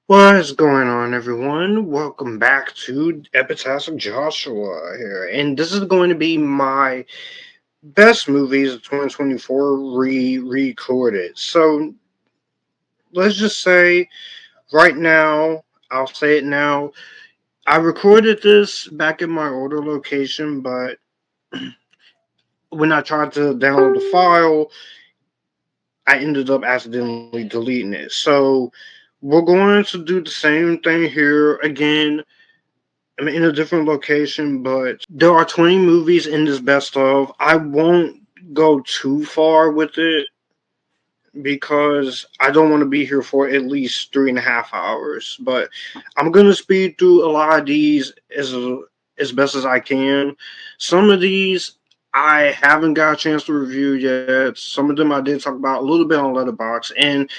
What is going on, everyone? Welcome back to Epictastic Joshua here, and this is going to be my best movies of 2024 recorded. So let's just say right now, I'll say it now. I recorded this back in my older location, but when I tried to download the file, I ended up accidentally deleting it. So we're going to do the same thing here again. I'm in a different location, but there are 20 movies in this best of. I won't go too far with it because I don't want to be here for at least 3.5 hours. But I'm gonna speed through a lot of these as best as I can. Some of these I haven't got a chance to review yet. Some of them I did talk about a little bit on Letterboxd, and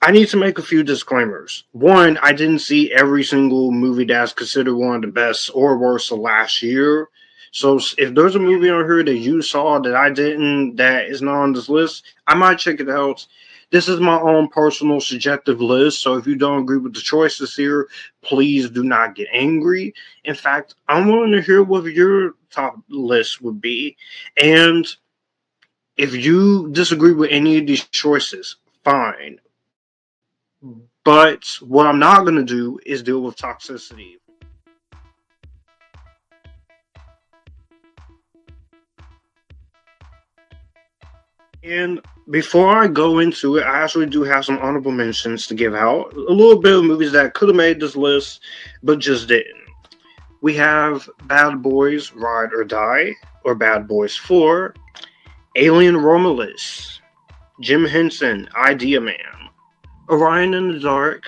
I need to make a few disclaimers. One, I didn't see every single movie that's considered one of the best or worst of last year. So if there's a movie on here that you saw that I didn't, that is not on this list, I might check it out. This is my own personal subjective list. So if you don't agree with the choices here, please do not get angry. In fact, I'm willing to hear what your top list would be. And if you disagree with any of these choices, fine, but what I'm not going to do is deal with toxicity. And before I go into it, I actually do have some honorable mentions to give out. A little bit of movies that could have made this list, but just didn't. We have Bad Boys Ride or Die, or Bad Boys 4, Alien Romulus, Jim Henson, Idea Man, Orion in the Dark,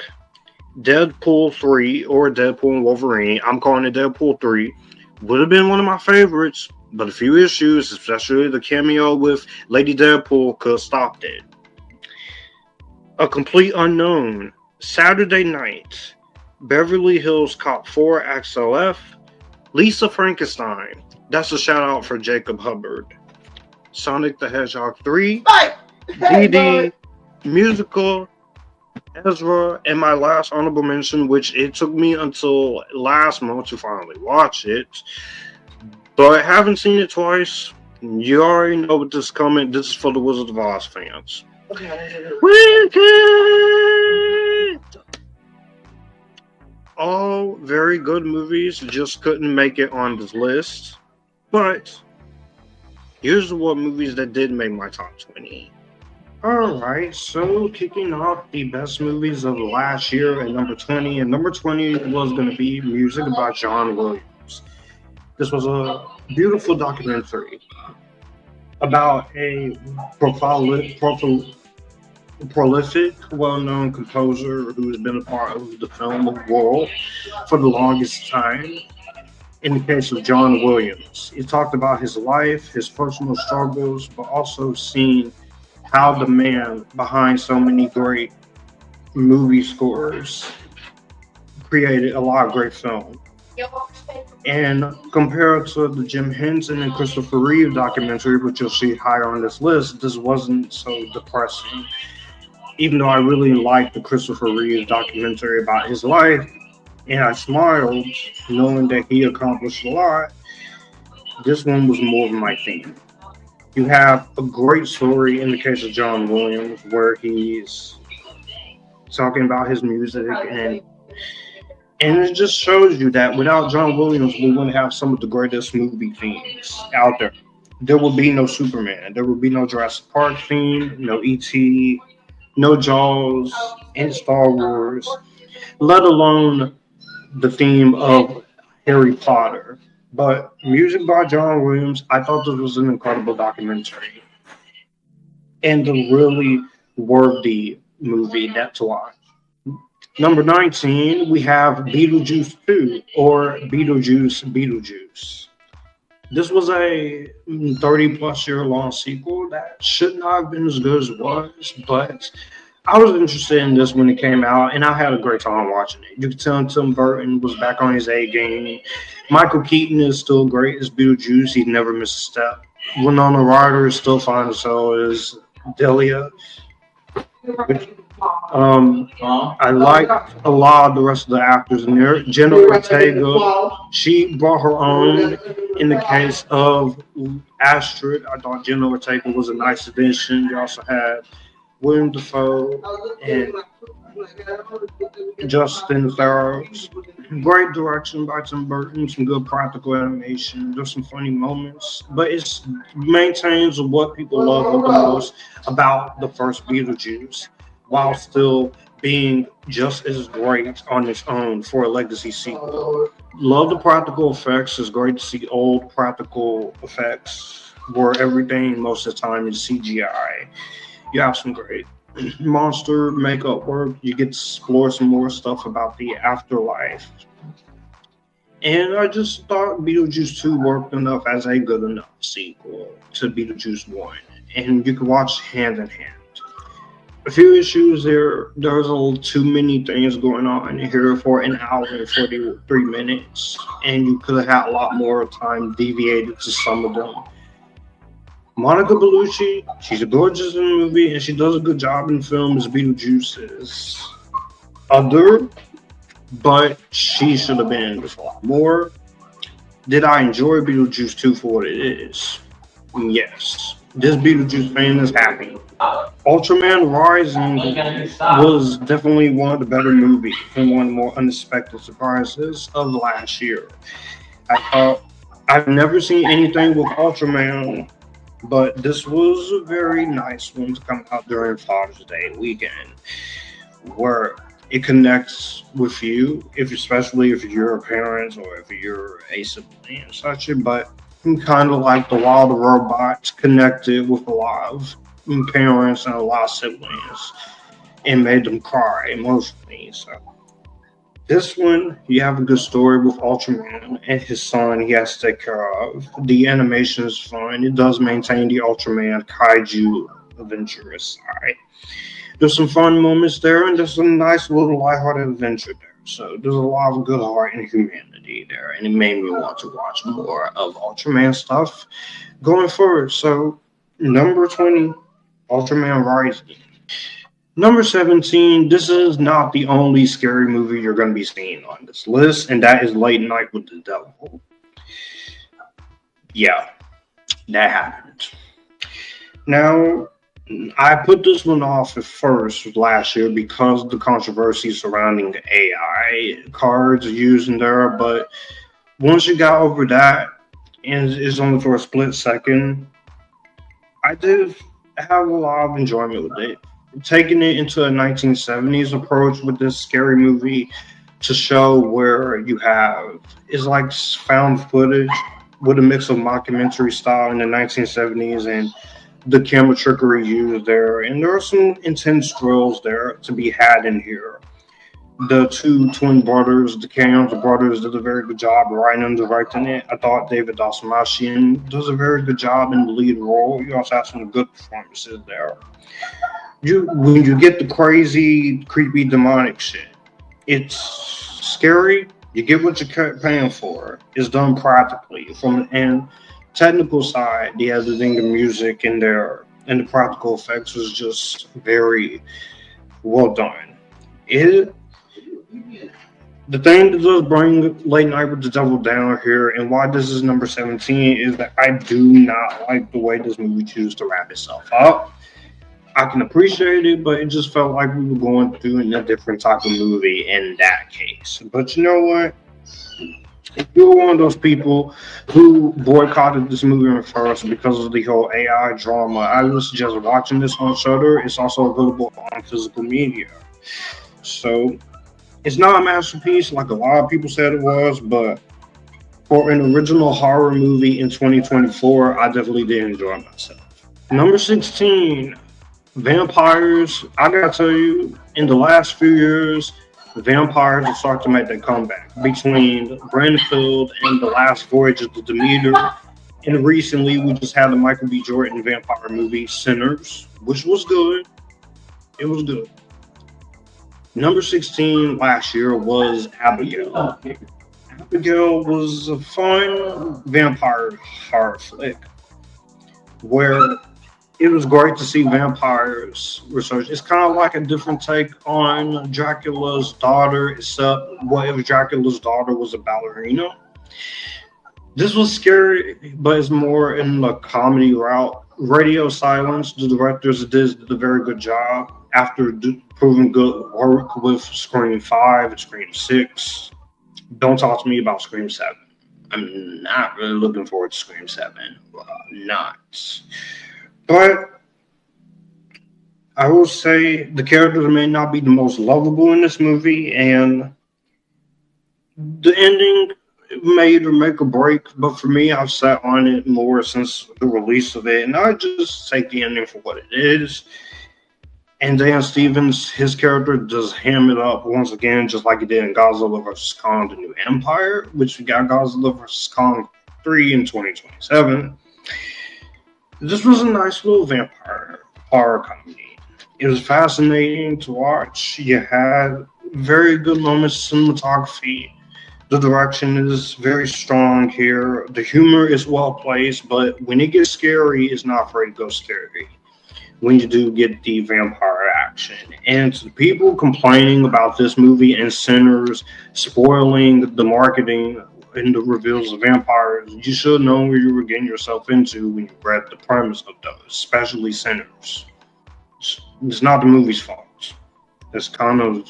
Deadpool 3 or Deadpool and Wolverine. I'm calling it Deadpool 3. Would have been one of my favorites, but a few issues, especially the cameo with Lady Deadpool, could have stopped it. A Complete Unknown, Saturday Night, Beverly Hills Cop 4 XLF, Lisa Frankenstein. That's a shout out for Jacob Hubbard. Sonic the Hedgehog 3, DD, Musical, Ezra, and my last honorable mention, which it took me until last month to finally watch it, but I haven't seen it twice. You already know what this is coming. This is for the Wizard of Oz fans. Wicked! All very good movies, just couldn't make it on this list. But here's what movies that did make my top 20. Alright, so kicking off the best movies of last year at number 20, and number 20 was going to be Music by John Williams. This was a beautiful documentary about a prolific, well-known composer who has been a part of the film world for the longest time. In the case of John Williams, he talked about his life, his personal struggles, but also seeing how the man behind so many great movie scores created a lot of great film. And compared to the Jim Henson and Christopher Reeve documentary, which you'll see higher on this list, this wasn't so depressing. Even though I really liked the Christopher Reeve documentary about his life, and I smiled knowing that he accomplished a lot, this one was more of my theme. You have a great story in the case of John Williams where he's talking about his music, and it just shows you that without John Williams we wouldn't have some of the greatest movie themes out there. There would be no Superman, there would be no Jurassic Park theme, no E.T., no Jaws, and Star Wars, let alone the theme of Harry Potter. But music by John Williams, I thought this was an incredible documentary and a really worthy movie that to watch. Number 19, we have Beetlejuice 2 or Beetlejuice. This was a 30 plus year long sequel that should not have been as good as it was, but I was interested in this when it came out, and I had a great time watching it. You could tell Tim Burton was back on his A game. Michael Keaton is still great as Beetlejuice. He never missed a step. Winona Ryder is still fine as hell as Delia. I like a lot of the rest of the actors in there. Jenna Ortega, she brought her own. In the case of Astrid, I thought Jenna Ortega was a nice addition. You also had William Dafoe and Justin Theroux. Great direction by Tim Burton, some good practical animation. There's some funny moments, but it maintains what people love the most about the first Beetlejuice, while still being just as great on its own for a legacy sequel. Love the practical effects. It's great to see old practical effects where everything most of the time is CGI. You have some great monster makeup work. You get to explore some more stuff about the afterlife. And I just thought Beetlejuice 2 worked enough as a good enough sequel to Beetlejuice 1. And you can watch hand in hand. A few issues there. There's a little too many things going on here for an hour and 43 minutes. And you could have had a lot more time deviated to some of them. Monica Bellucci, she's gorgeous in the movie, and she does a good job in the film as Beetlejuice is other, but she should have been in this a lot more. Did I enjoy Beetlejuice 2 for what it is? Yes. This Beetlejuice fan is happy. Ultraman Rising was definitely one of the better movies and one of the more unexpected surprises of last year. I thought I've never seen anything with Ultraman, but this was a very nice one to come out during Father's Day weekend, where it connects with you, if especially if you're a parent or if you're a sibling and such. But kind of like the Wild Robots connected with a lot of parents and a lot of siblings and made them cry emotionally. So this one, you have a good story with Ultraman and his son he has to take care of. The animation is fun. It does maintain the Ultraman kaiju adventurous side. There's some fun moments there, and there's a nice little lighthearted adventure there. So there's a lot of good heart and humanity there, and it made me want to watch more of Ultraman stuff going forward. So number 20, Ultraman Rising. Number 17, this is not the only scary movie you're going to be seeing on this list, and that is Late Night with the Devil. Yeah, that happened. Now, I put this one off at first last year because of the controversy surrounding the AI cards used in there, but once you got over that, and it's only for a split second, I did have a lot of enjoyment with it. Taking it into a 1970s approach with this scary movie to show where you have is like found footage with a mix of mockumentary style in the 1970s and the camera trickery used there. And there are some intense thrills there to be had in here. The two twin brothers, the Cams brothers, did a very good job writing and directing it. I thought David Dastmalchian does a very good job in the lead role. You also have some good performances there. When you get the crazy, creepy, demonic shit, it's scary. You get what you're paying for. It's done practically from an technical side. The editing, the music, and the practical effects was just very well done. The thing that does bring Late Night with the Devil down here, and why this is number 17, is that I do not like the way this movie chooses to wrap itself up. I can appreciate it, but it just felt like we were going through a different type of movie in that case. But you know what? If you're one of those people who boycotted this movie at first because of the whole AI drama, I would suggest watching this on Shudder. It's also available on physical media. So it's not a masterpiece like a lot of people said it was, but for an original horror movie in 2024, I definitely did enjoy myself. Number 16. Vampires, I gotta tell you, in the last few years, vampires have started to make their comeback between Brandfield and The Last Voyage of the Demeter. And recently, we just had the Michael B. Jordan vampire movie, Sinners, which was good. It was good. Number 16 last year was Abigail. Abigail was a fun vampire horror flick where it was great to see vampires research. It's kind of like a different take on Dracula's daughter, except what if Dracula's daughter was a ballerina? This was scary, but it's more in the comedy route. Radio Silence, the directors did a very good job after proving good work with Scream 5 and Scream 6. Don't talk to me about Scream 7. I'm not really looking forward to Scream 7. Not. But I will say the characters may not be the most lovable in this movie, and the ending may either make or break, but for me, I've sat on it more since the release of it, and I just take the ending for what it is. And Dan Stevens, his character, does ham it up once again, just like he did in Godzilla vs. Kong: The New Empire, which we got Godzilla vs. Kong 3 in 2027. This was a nice little vampire horror comedy. It was fascinating to watch. You had very good moments of cinematography. The direction is very strong here. The humor is well placed, but when it gets scary, it's not afraid to go scary when you do get the vampire action. And to the people complaining about this movie and Sinners spoiling the marketing and the reveals of vampires, you should know where you were getting yourself into when you read the premise of those, especially Sinners. It's not the movie's fault. It's kind of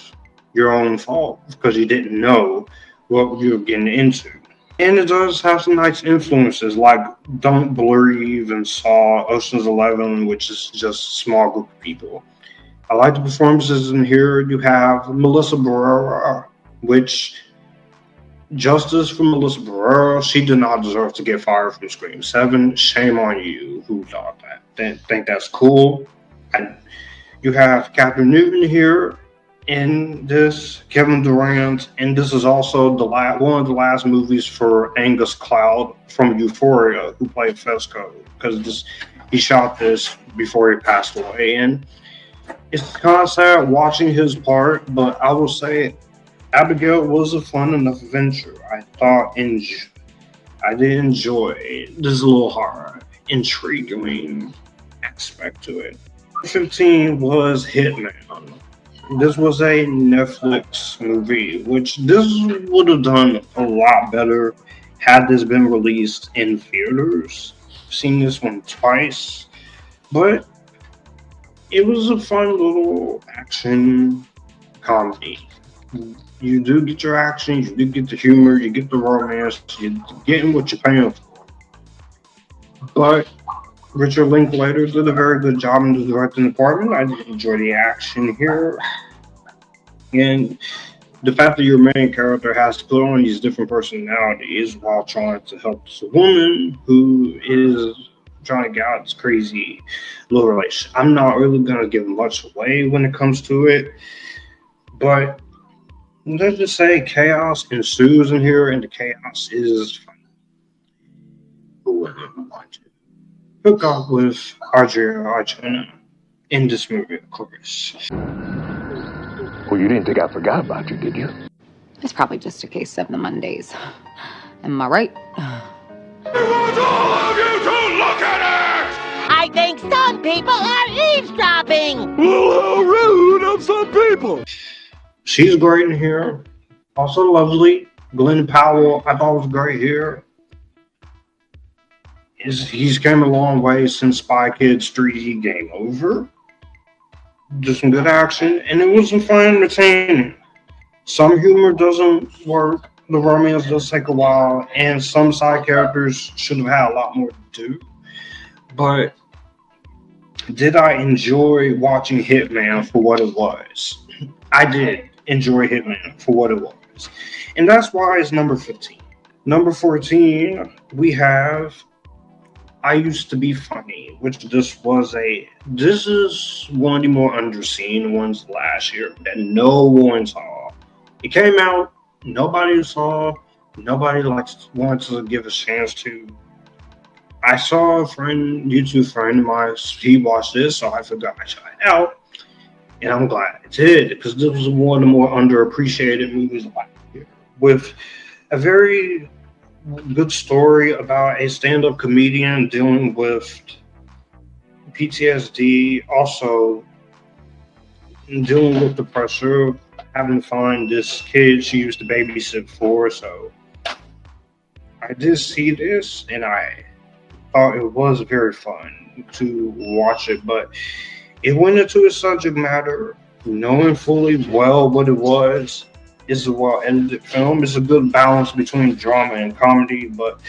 your own fault because you didn't know what you were getting into. And it does have some nice influences, like Don't Believe and Saw, Ocean's 11, which is just a small group of people. I like the performances in here. You have Melissa Barrera, which, justice for Melissa Barrera, she did not deserve to get fired from Scream 7. Shame on you who thought that. Think that's cool. You have Catherine Newton here in this, Kevin Durant, and this is also one of the last movies for Angus Cloud from Euphoria, who played Fesco, because he shot this before he passed away, and it's kind of sad watching his part, but I will say Abigail was a fun enough adventure. I did enjoy this little horror, intriguing aspect to it. 15 was Hitman. This was a Netflix movie, which this would have done a lot better had this been released in theaters. I've seen this one twice, but it was a fun little action comedy. You do get your action, you do get the humor, you get the romance, you're getting what you're paying for. But Richard Linklater did a very good job in the directing department. I did enjoy the action here. And the fact that your main character has to put on these different personalities while trying to help this woman who is trying to get out this crazy little relation. I'm not really going to give much away when it comes to it, but let's just say chaos ensues in here, and the chaos is fun. Who wouldn't want to hook up with Adria Arjona in this movie, of course? Well, you didn't think I forgot about you, did you? It's probably just a case of the Mondays. Am I right? I want all of you to look at it! I think some people are eavesdropping! Well, how rude of some people! She's great in here. Also lovely. Glenn Powell, I thought was great here. He's came a long way since Spy Kids 3D Game Over. Just some good action, and it was some fun entertaining. Some humor doesn't work. The romance does take a while, and some side characters should have had a lot more to do. But did I enjoy watching Hitman for what it was? I did enjoy Hitman for what it was. And that's why it's number 15. Number 14, we have I Used to Be Funny, which this is one of the more underseen ones last year that no one saw. It came out, nobody saw, nobody wanted to give a chance to. I saw a YouTube friend of mine, he watched this, so I forgot I tried it out, and I'm glad I did, because this was one of the more underappreciated movies last year, with a very good story about a stand-up comedian dealing with PTSD, also dealing with the pressure of having to find this kid she used to babysit for. So I did see this, and I thought it was very fun to watch it, but it went into a subject matter knowing fully well what it was. It's a well-ended film. It's a good balance between drama and comedy, but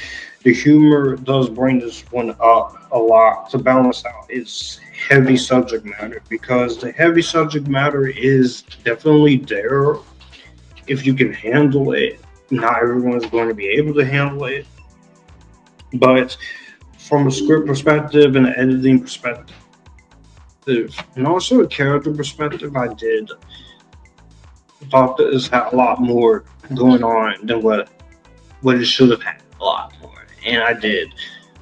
the humor does bring this one up a lot to balance out its heavy subject matter, because the heavy subject matter is definitely there if you can handle it. Not everyone's going to be able to handle it, but from a script perspective and an editing perspective, and also a character perspective, I did thought that this had a lot more going on than what it should have had. A lot more, and I did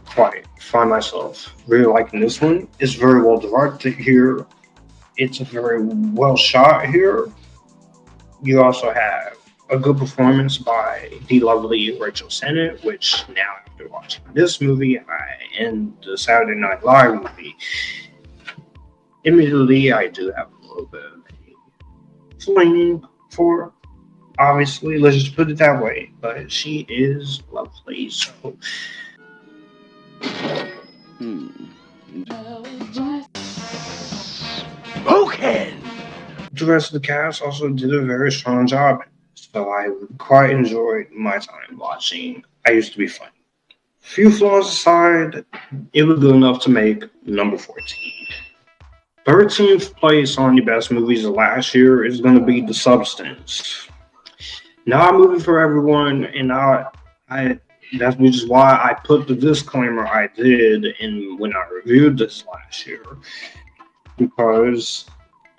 quite find myself really liking this one. It's very well directed here. It's very well shot here. You also have a good performance by the lovely Rachel Sennett, which now after watching this movie and the Saturday Night Live movie, immediately I do have a little bit of a fling for. Obviously, let's just put it that way. But she is lovely, so. Spoken! The rest of the cast also did a very strong job, so I quite enjoyed my time watching I Used to Be Funny. Few flaws aside, it was good enough to make number 14. 13th place on the best movies of last year is going to be The Substance. Not a movie for everyone, and that's which is why I put the disclaimer I did in when I reviewed this last year, because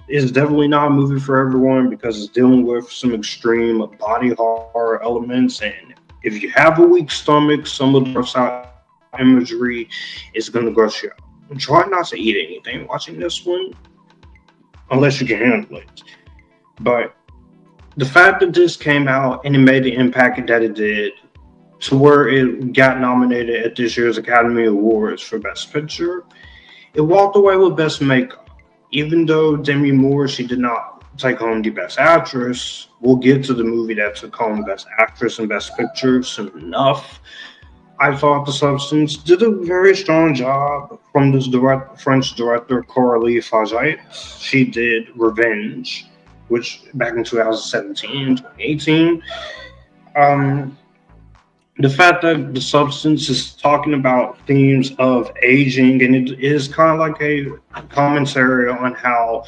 it's definitely not a movie for everyone, because it's dealing with some extreme body horror elements, and if you have a weak stomach, some of the gross out imagery is going to gross you out. Try not to eat anything watching this one, unless you can handle it. But the fact that this came out and it made the impact that it did, to where it got nominated at this year's Academy Awards for Best Picture, it walked away with Best Makeup. Even though Demi Moore, she did not take home the Best Actress, we'll get to the movie that took home Best Actress and Best Picture soon enough. I thought The Substance did a very strong job from this French director, Coralie Faget. She did Revenge, which back in 2017, 2018. The fact that The Substance is talking about themes of aging, and it is kind of like a commentary on how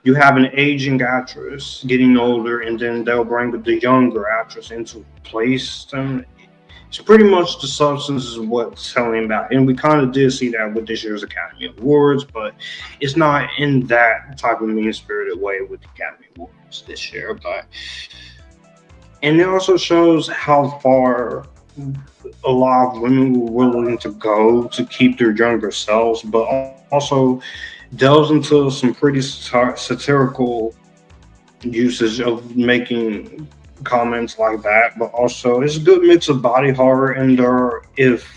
you have an aging actress getting older, and then they'll bring the younger actress into place. And it's pretty much The Substance is what's telling about. And we kind of did see that with this year's Academy Awards, but it's not in that type of mean-spirited way with the Academy Awards this year. And it also shows how far a lot of women were willing to go to keep their younger selves, but also delves into some pretty satirical usage of making comments like that. But also, it's a good mix of body horror in there. If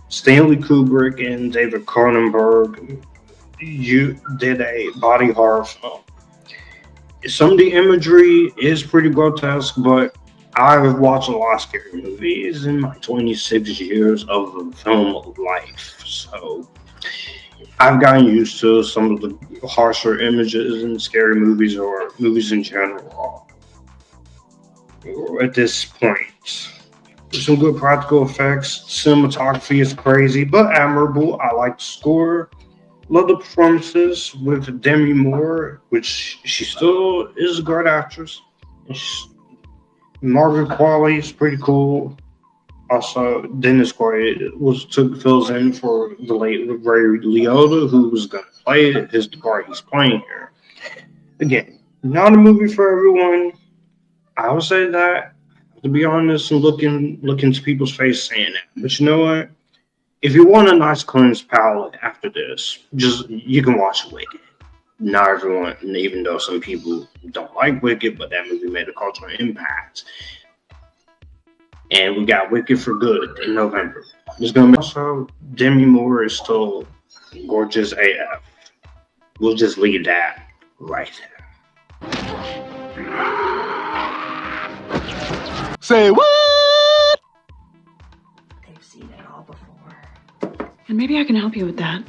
Stanley Kubrick and David Cronenberg did a body horror film, some of the imagery is pretty grotesque, but I've watched a lot of scary movies in my 26 years of film life, so I've gotten used to some of the harsher images in scary movies or movies in general at this point. Some good practical effects. Cinematography is crazy, but admirable. I like the score. Love the performances with Demi Moore, which she still is a great actress. Margaret Qualley is pretty cool. Also, Dennis Quaid fills in for the late Ray Liotta, who was going to play the part he's playing here. Again, not a movie for everyone. I would say that, to be honest, and looking to people's face saying that. But you know what? If you want a nice cleansed palate after this, you can watch Wicked. Not everyone, even though some people don't like Wicked, but that movie made a cultural impact. And we got Wicked for good in November. Also, Demi Moore is still gorgeous AF. We'll just leave that right there. Say what? They've seen it all before. And maybe I can help you with that.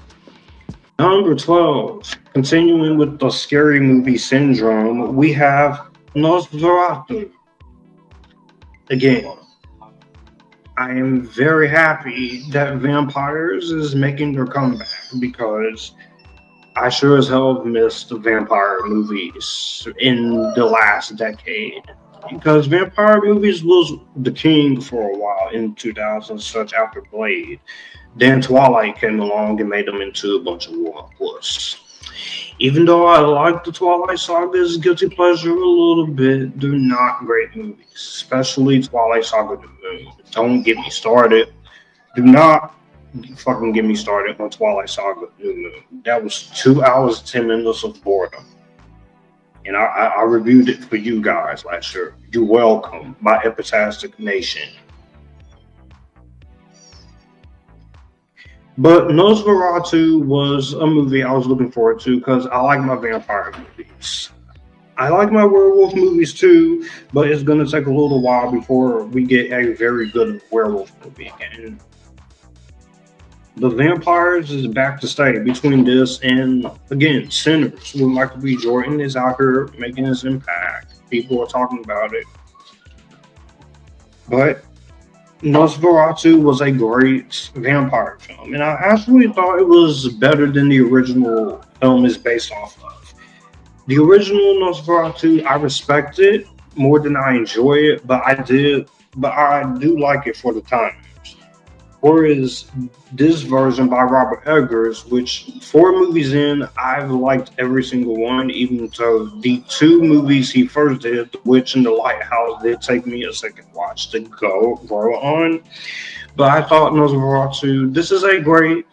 Number 12, continuing with the scary movie syndrome, we have Nosferatu. Again, I am very happy that vampires is making their comeback because I sure as hell missed the vampire movies in the last decade. Because vampire movies was the king for a while in 2000, such after Blade. Then Twilight came along and made them into a bunch of war puss. Even though I like the Twilight Saga's guilty pleasure a little bit, they're not great movies. Especially Twilight Saga Dune. Don't get me started. Do not fucking get me started on Twilight Saga Dune. That was 2 hours, 10 minutes of boredom. And I reviewed it for you guys last year. You're welcome, my Epictastic Nation. But Nosferatu was a movie I was looking forward to because I like my vampire movies. I like my werewolf movies too, but it's going to take a little while before we get a very good werewolf movie again. The vampires is back to stay between this and, again, Sinners. With Michael B. Jordan is out here making his impact. People are talking about it. But Nosferatu was a great vampire film, and I actually thought it was better than the original film is based off of. The original Nosferatu, I respect it more than I enjoy it, but I do like it for the times. Whereas this version by Robert Eggers, which 4 movies in, I've liked every single one, even though the 2 movies he first did, The Witch and The Lighthouse, did take me a second watch to grow on. But I thought Nosferatu, this is a great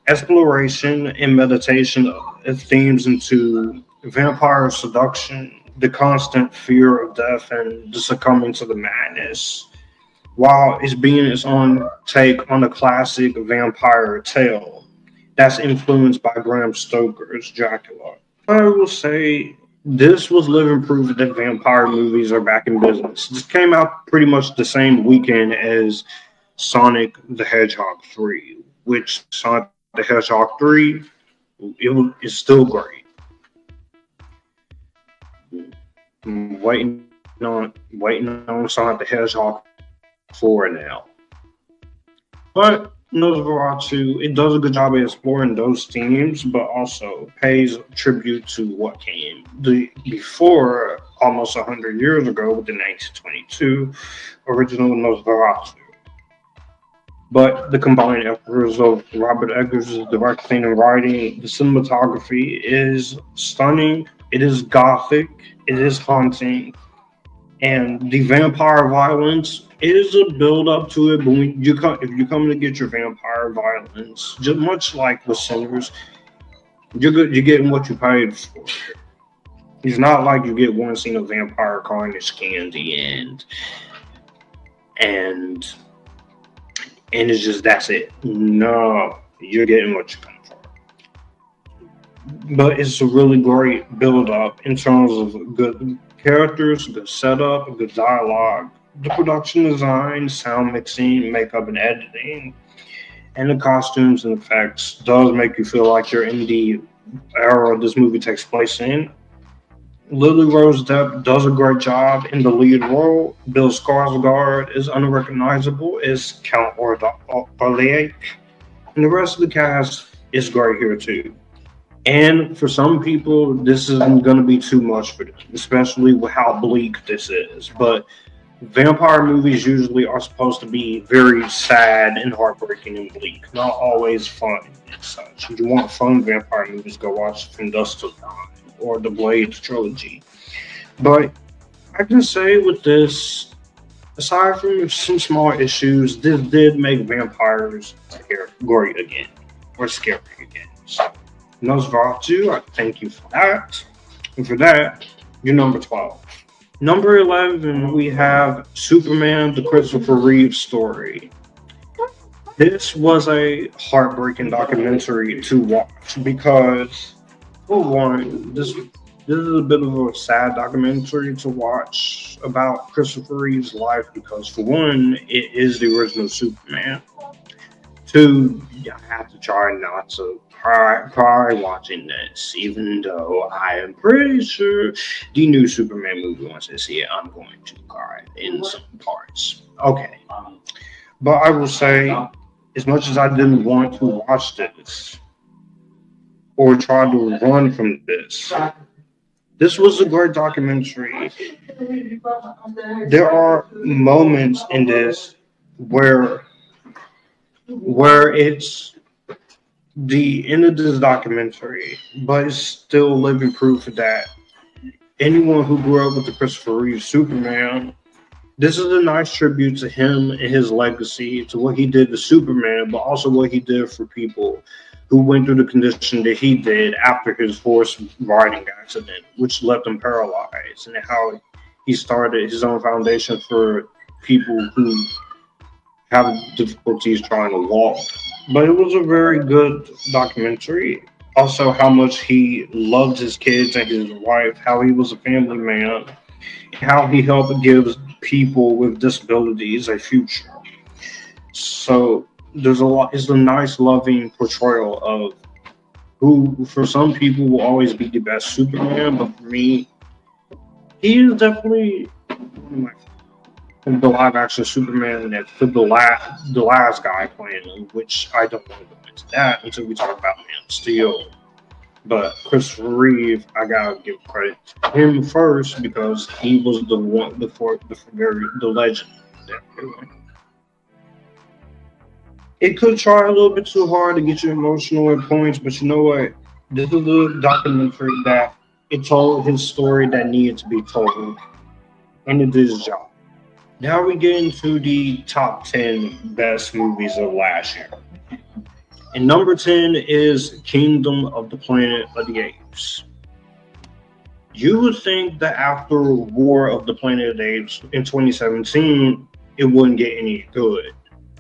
exploration and meditation of themes into vampire seduction, the constant fear of death, and the succumbing to the madness, while it's being its own take on a classic vampire tale that's influenced by Bram Stoker's Dracula. I will say this was living proof that vampire movies are back in business. This came out pretty much the same weekend as Sonic the Hedgehog 3, which Sonic the Hedgehog 3 is still great. I'm waiting on Sonic the Hedgehog 4 now. But Nosferatu, it does a good job of exploring those themes, but also pays tribute to what came before almost 100 years ago with the 1922 original Nosferatu. But the combined efforts of Robert Eggers' directing and writing, the cinematography is stunning, it is gothic, it is haunting, and the vampire violence is a build up to it. But when if you come to get your vampire violence, just much like with Sinners, you're getting what you paid for. It's not like you get one scene of vampire carnage candy and it's just that's it. No, you're getting what you come for. But it's a really great build up in terms of good characters, good setup, good dialogue, the production design, sound mixing, makeup and editing, and the costumes and effects does make you feel like you're in the era this movie takes place in. Lily Rose Depp does a great job in the lead role. Bill Skarsgård is unrecognizable as Count Orlok, and the rest of the cast is great here too. And for some people, this isn't going to be too much for them, especially with how bleak this is. But vampire movies usually are supposed to be very sad and heartbreaking and bleak, not always fun and such. If you want fun vampire movies, go watch From Dusk Till Dawn or the Blade trilogy. But I can say with this, aside from some small issues, this did make vampires great again, or scary again. So, Nosferatu, I thank you for that. And for that, you're number 12. Number 11, we have Superman, the Christopher Reeves story. This was a heartbreaking documentary to watch because For one, this is a bit of a sad documentary to watch about Christopher Reeve's life because, for one, it is the original Superman. Two, I have to try not to cry watching this, even though I am pretty sure the new Superman movie, once I see it, I'm going to cry in some parts. Okay. But I will say, as much as I didn't want to watch this or try to run from this was a great documentary. There are moments in this where it's the end of this documentary, but it's still living proof that anyone who grew up with the Christopher Reeve Superman, this is a nice tribute to him and his legacy, to what he did to Superman, but also what he did for people who went through the condition that he did after his horse riding accident, which left him paralyzed, and how he started his own foundation for people who have difficulties trying to walk. But it was a very good documentary. Also, how much he loved his kids and his wife, how he was a family man, how he helped give people with disabilities a future. So there's a lot. It's a nice, loving portrayal of who, for some people, will always be the best Superman, but for me, he is definitely one of the live action Superman that the last guy playing him, which I don't want to go into that until we talk about Man of Steel. But Christopher Reeve, I gotta give credit to him first because he was the one before the legend. It could try a little bit too hard to get you emotional at points, but you know what? This is a documentary that it told his story that needed to be told, and it did its job. Now we get into the top 10 best movies of last year. And number 10 is Kingdom of the Planet of the Apes. You would think that after War of the Planet of the Apes in 2017, it wouldn't get any good,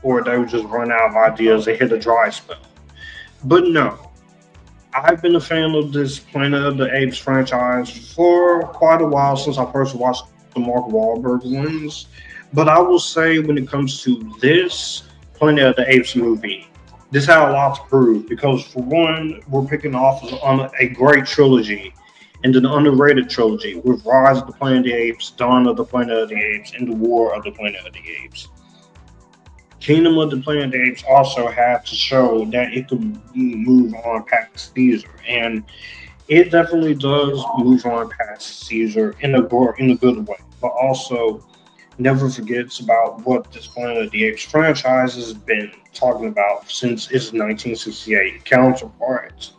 or they would just run out of ideas and hit a dry spell. But no. I've been a fan of this Planet of the Apes franchise for quite a while since I first watched the Mark Wahlberg ones. But I will say when it comes to this Planet of the Apes movie, this had a lot to prove because for one, we're picking off on a great trilogy and an underrated trilogy with Rise of the Planet of the Apes, Dawn of the Planet of the Apes, and the War of the Planet of the Apes. Kingdom of the Planet of the Apes also had to show that it could move on past Caesar, and it definitely does move on past Caesar in a good way, but also never forgets about what this Planet of the Apes franchise has been talking about since its 1968 counterpart.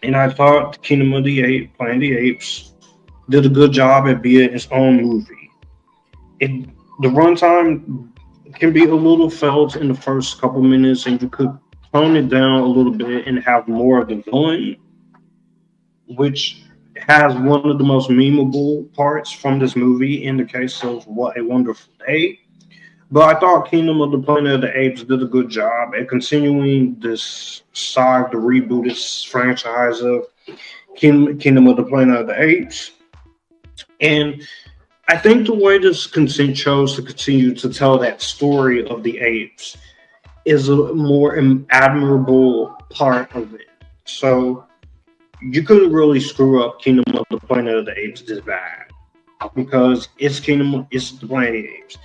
And I thought Kingdom of the Apes, Planet of the Apes, did a good job at being its own movie. The runtime can be a little felt in the first couple minutes, and you could tone it down a little bit and have more of the villain, which has one of the most memeable parts from this movie in the case of What a Wonderful Day. But I thought Kingdom of the Planet of the Apes did a good job at continuing this saga to reboot its franchise of Kingdom of the Planet of the Apes. And I think the way this consent chose to continue to tell that story of the apes is a more admirable part of it. So you couldn't really screw up Kingdom of the Planet of the Apes this bad because it's the Planet of the Apes.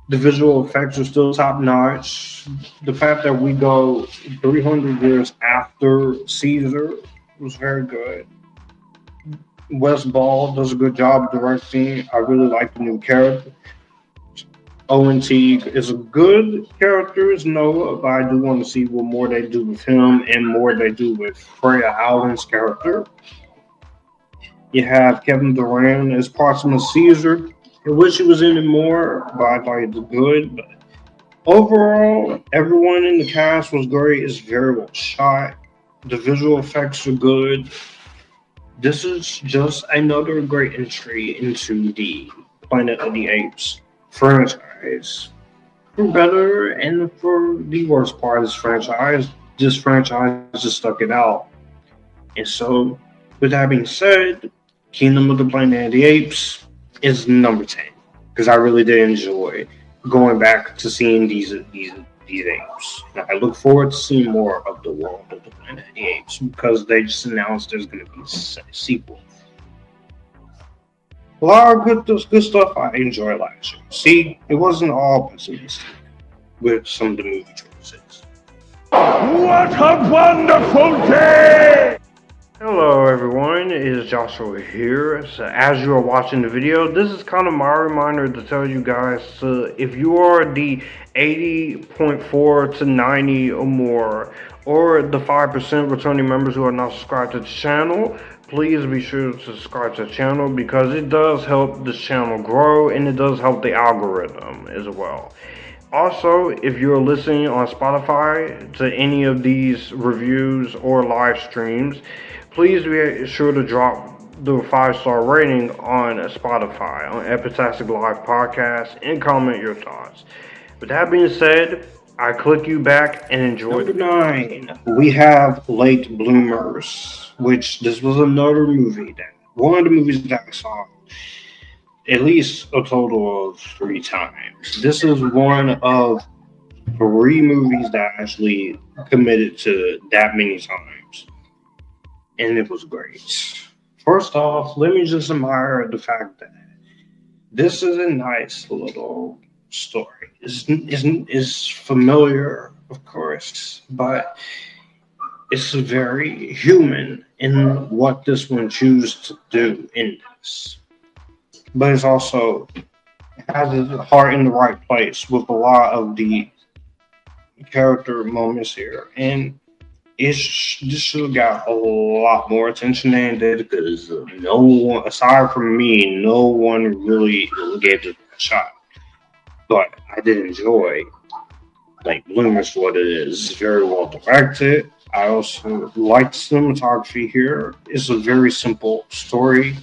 The visual effects are still top notch. The fact that we go 300 years after Caesar was very good. Wes Ball does a good job directing. I really like the new character. Owen Teague is a good character as Noah, but I do want to see what more they do with him and more they do with Freya Allen's character. You have Kevin Durant as Proximus Caesar. I wish he was in it more, but I thought he did good. But overall, everyone in the cast was great. It's very well shot. The visual effects are good. This is just another great entry into the Planet of the Apes franchise. For better and for the worst part of this franchise just stuck it out. And so, with that being said, Kingdom of the Planet of the Apes is number 10 because I really did enjoy going back to seeing these apes. Now, I look forward to seeing more of the World of the Planet of the Apes because they just announced there's going to be a sequel. A lot of good stuff I enjoyed last year. See, it wasn't all pessimistic with some of the movie choices. What a wonderful day! Hello everyone, it is Joshua here. So as you are watching the video, this is kind of my reminder to tell you guys if you are the 80.4 to 90 or more, or the 5% returning members who are not subscribed to the channel, please be sure to subscribe to the channel because it does help this channel grow and it does help the algorithm as well. Also, if you're listening on Spotify to any of these reviews or live streams, please be sure to drop the 5-star rating on Spotify, on Epictastic Live Podcast, and comment your thoughts. With that being said, I click you back and enjoy. Number 9, we have Late Bloomers, which this was another movie one of the movies that I saw at least a total of 3 times. This is one of 3 movies that I actually committed to that many times. And it was great. First off, let me just admire the fact that this is a nice little story. It's familiar, of course, but it's very human in what this one chooses to do in this. But it's also has its heart in the right place with a lot of the character moments here. And this should have got a lot more attention than it did because no one, aside from me, no one really gave it a shot. But I did enjoy Late Bloomers for what it is. It's very well directed. I also like the cinematography here. It's a very simple story.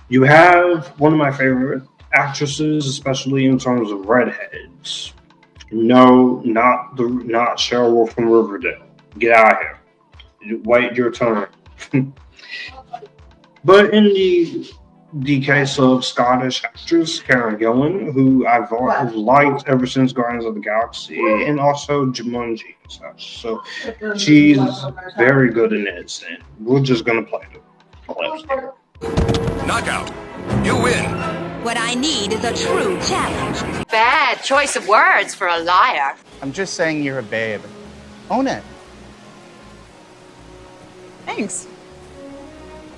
You have one of my favorite actresses, especially in terms of redheads. No, not Cheryl from Riverdale. Get out of here. Wait your turn. But in the case of Scottish actress Karen Gillan, who I've liked ever since Guardians of the Galaxy, and also Jumanji and such. So she's very good in this, and we're just gonna play the clips here. Knockout. You win. What I need is a true challenge. Bad choice of words for a liar. I'm just saying you're a babe. Own it. Thanks.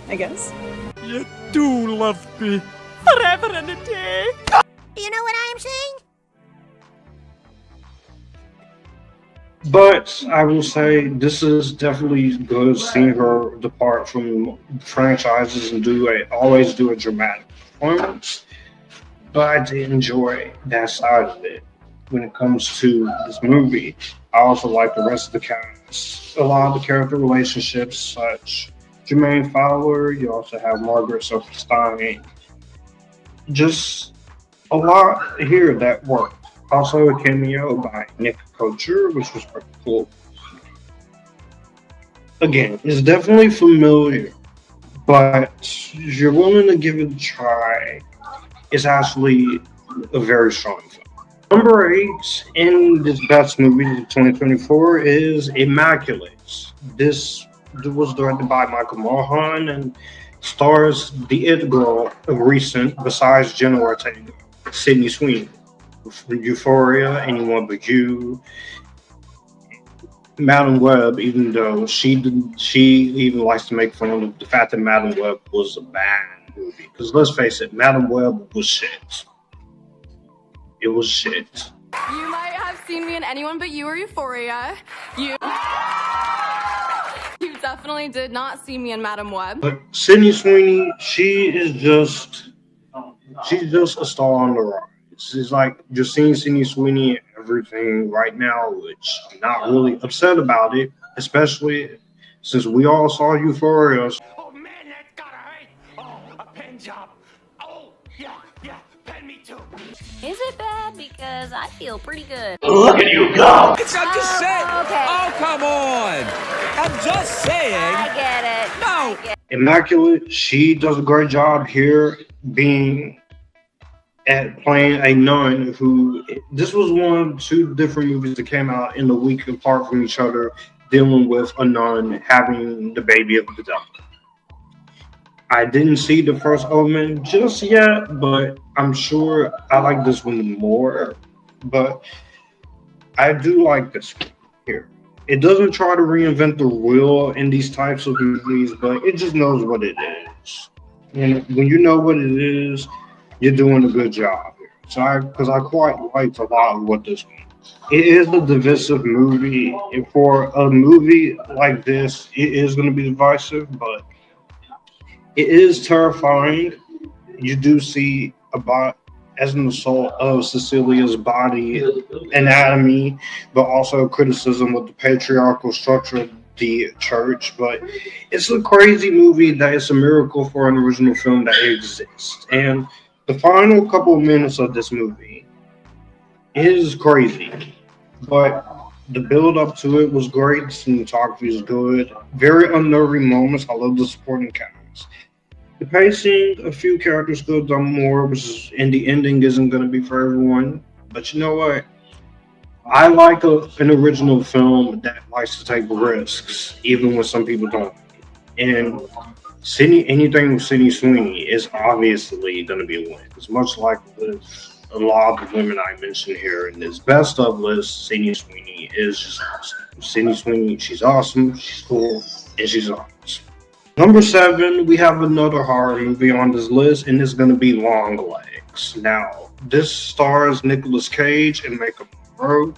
I guess. You do love me. Forever and a day. You know what I'm saying? But I will say this is definitely good seeing her depart from franchises and always do a dramatic performance. But I did enjoy that side of it when it comes to this movie. I also like the rest of the cast. A lot of the character relationships, such Jermaine Fowler, you also have Margaret Silverstein. Just a lot here that worked. Also a cameo by Nick Kocher, which was pretty cool. Again, it's definitely familiar, but if you're willing to give it a try, it's actually a very strong film. Number 8 in this best movie of 2024 is Immaculate. This was directed by Michael Mulholland and stars the It Girl of recent, besides Jenna Ortega, Sydney Sweeney. From Euphoria, Anyone But You, Madam Web, even though she even likes to make fun of the fact that Madam Web was a bad movie. Because let's face it, Madam Web was shit. It was shit. You might have seen me in Anyone But You or Euphoria. You definitely did not see me in Madam Web. But Sydney Sweeney, she's just a star on the rise. It's like just seeing Sydney Sweeney and everything right now, which I'm not really upset about it, especially since we all saw Euphoria. Oh man, that's gotta hurt. Oh, a pen job. Oh, yeah, pen me too. Is it bad? Because I feel pretty good. Look at you go. It's not just set. Okay. Oh, come on. I'm just saying. I get it. No. Immaculate, she does a great job here being at playing a nun who, this was one of two different movies that came out in a week apart from each other, dealing with a nun having the baby of the devil. I didn't see the first Omen just yet, but I'm sure I like this one more. But I do like this one here. It doesn't try to reinvent the wheel in these types of movies, but it just knows what it is. And when you know what it is, you're doing a good job here. So because I quite liked a lot of what this one is. It is a divisive movie. And for a movie like this, it is going to be divisive, but it is terrifying. You do see about as an assault of Cecilia's body anatomy, but also criticism of the patriarchal structure of the church. But it's a crazy movie that it's a miracle for an original film that exists. And the final couple of minutes of this movie is crazy, but the build up to it was great. The cinematography is good. Very unnerving moments. I love the supporting cast. The pacing, a few characters could have done more, which is, and the ending isn't going to be for everyone. But you know what? I like an original film that likes to take risks, even when some people don't. And anything with Sydney Sweeney is obviously going to be a win. It's much like with a lot of the women I mentioned here in this best of list. Sydney Sweeney is just awesome. Sydney Sweeney, she's awesome, she's cool, and she's awesome. Number 7, we have another horror movie on this list, and it's going to be Longlegs. Now, this stars Nicolas Cage and Michael Monroe.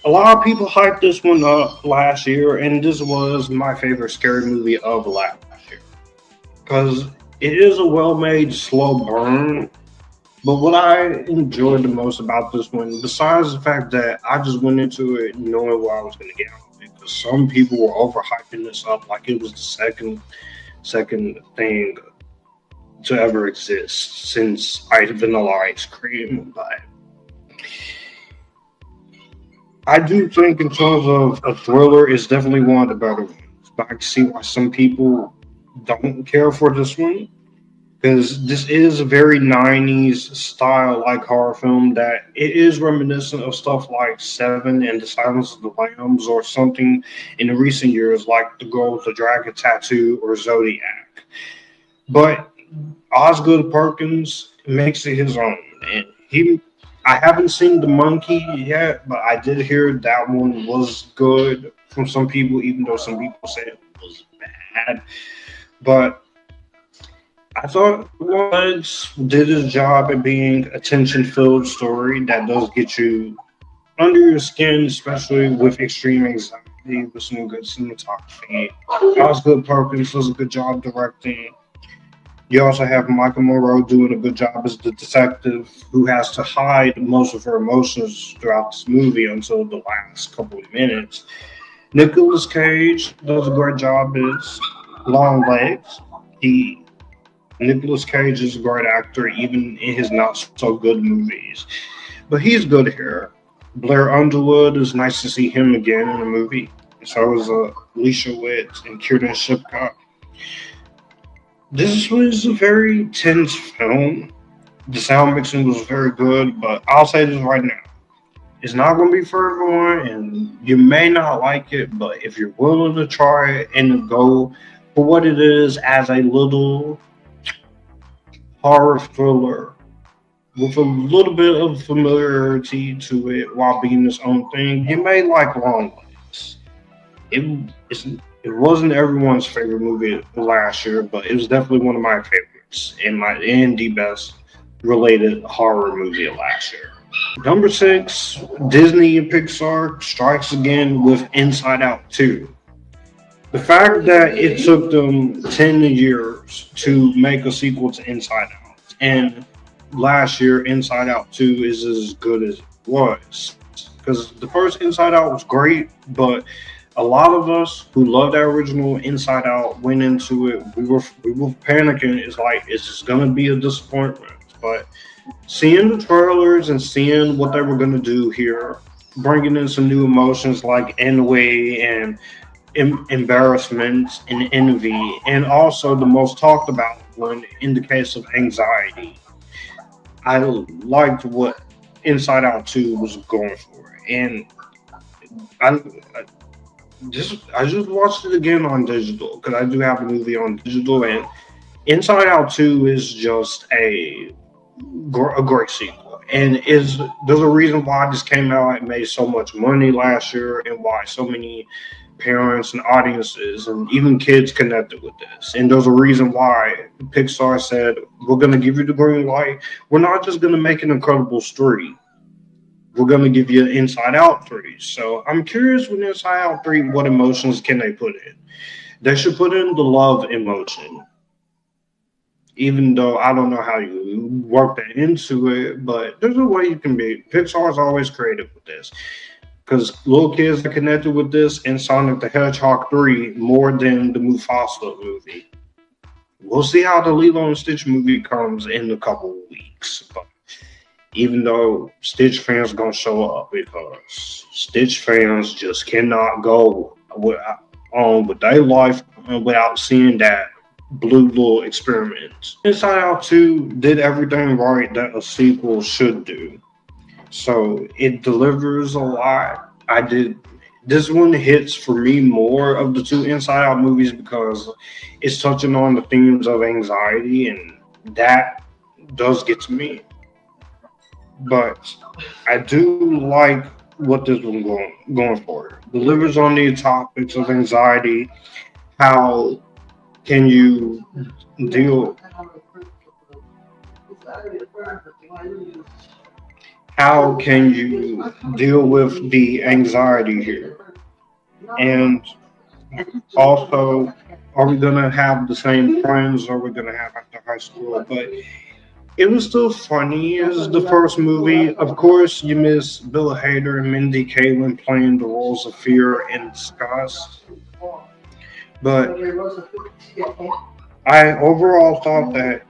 A lot of people hyped this one up last year, and this was my favorite scary movie of last year. Because it is a well-made, slow burn. But what I enjoyed the most about this one, besides the fact that I just went into it knowing what I was going to get out, because some people were overhyping this up like it was the second thing to ever exist since vanilla ice cream. But I do think in terms of a thriller, it's definitely one of the better ones. But I can see why some people don't care for this one, because this is a very 90s style like horror film that it is reminiscent of stuff like Seven and The Silence of the Lambs, or something in the recent years like The Girl with the Dragon Tattoo or Zodiac. But Osgood Perkins makes it his own, and I haven't seen The Monkey yet, but I did hear that one was good from some people, even though some people said it was bad. But I thought Longlegs did his job at being a tension-filled story that does get you under your skin, especially with extreme anxiety, with some good cinematography. Osgood Perkins does a good job directing. You also have Michael Monroe doing a good job as the detective who has to hide most of her emotions throughout this movie until the last couple of minutes. Nicolas Cage does a great job as Longlegs. Nicolas Cage is a great actor, even in his not-so-good movies. But he's good here. Blair Underwood, is nice to see him again in a movie. So is Alicia Witt and Kiernan Shipka. This was a very tense film. The sound mixing was very good, but I'll say this right now. It's not going to be for everyone, and you may not like it, but if you're willing to try it and go for what it is as a little horror thriller with a little bit of familiarity to it while being its own thing, you may like Longlegs. It wasn't everyone's favorite movie last year, but it was definitely one of my favorites and the best related horror movie of last year. Number 6, Disney and Pixar strikes again with Inside Out 2. The fact that it took them 10 years to make a sequel to Inside Out, and last year Inside Out 2 is as good as it was. Because the first Inside Out was great, but a lot of us who loved that original Inside Out went into it, we were panicking. It's like, it's just going to be a disappointment. But seeing the trailers and seeing what they were going to do here, bringing in some new emotions like ennui and embarrassment and envy, and also the most talked about one in the case of anxiety. I liked what Inside Out 2 was going for, and I, I just watched it again on digital because I do have the movie on digital, and Inside Out 2 is just a great sequel, and is there's a reason why this came out and made so much money last year, and why so many parents and audiences and even kids connected with this. And there's a reason why Pixar said, we're going to give you the green light. We're not just going to make an Incredibles 3. We're going to give you Inside Out 3. So I'm curious with Inside Out 3, what emotions can they put in? They should put in the love emotion. Even though I don't know how you work that into it, but there's a way you can be. Pixar is always creative with this. Because little kids are connected with this in Sonic the Hedgehog 3 more than the Mufasa movie. We'll see how the Lilo and Stitch movie comes in a couple of weeks. But even though Stitch fans are going to show up, because Stitch fans just cannot go on with their life without seeing that blue little experiment. Inside Out 2 did everything right that a sequel should do. So it delivers a lot. This one hits for me more of the two Inside Out movies because it's touching on the themes of anxiety, and that does get to me. But I do like what this one going for. Delivers on the topics of anxiety. How can you deal? How can you deal with the anxiety here? And also, are we going to have the same friends or are we going to have after high school? But it was still funny as the first movie. Of course, you miss Bill Hader and Mindy Kaling playing the roles of fear and disgust. But I overall thought that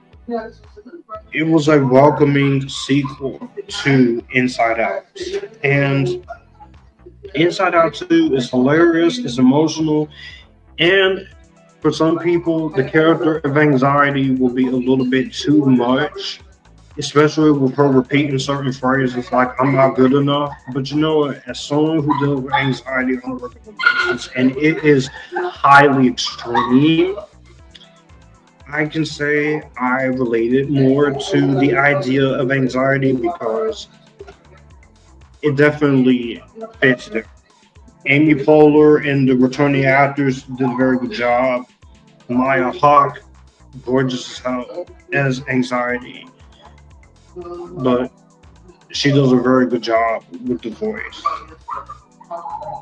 it was a welcoming sequel to Inside Out. And Inside Out 2 is hilarious, it's emotional, and for some people, the character of anxiety will be a little bit too much, especially with her repeating certain phrases like, I'm not good enough. But you know what? As someone who deals with anxiety on a regular basis, and it is highly extreme, I can say I related more to the idea of anxiety because it definitely fits there. Amy Poehler and the returning actors did a very good job. Maya Hawke, gorgeous as hell, as anxiety. But she does a very good job with the voice.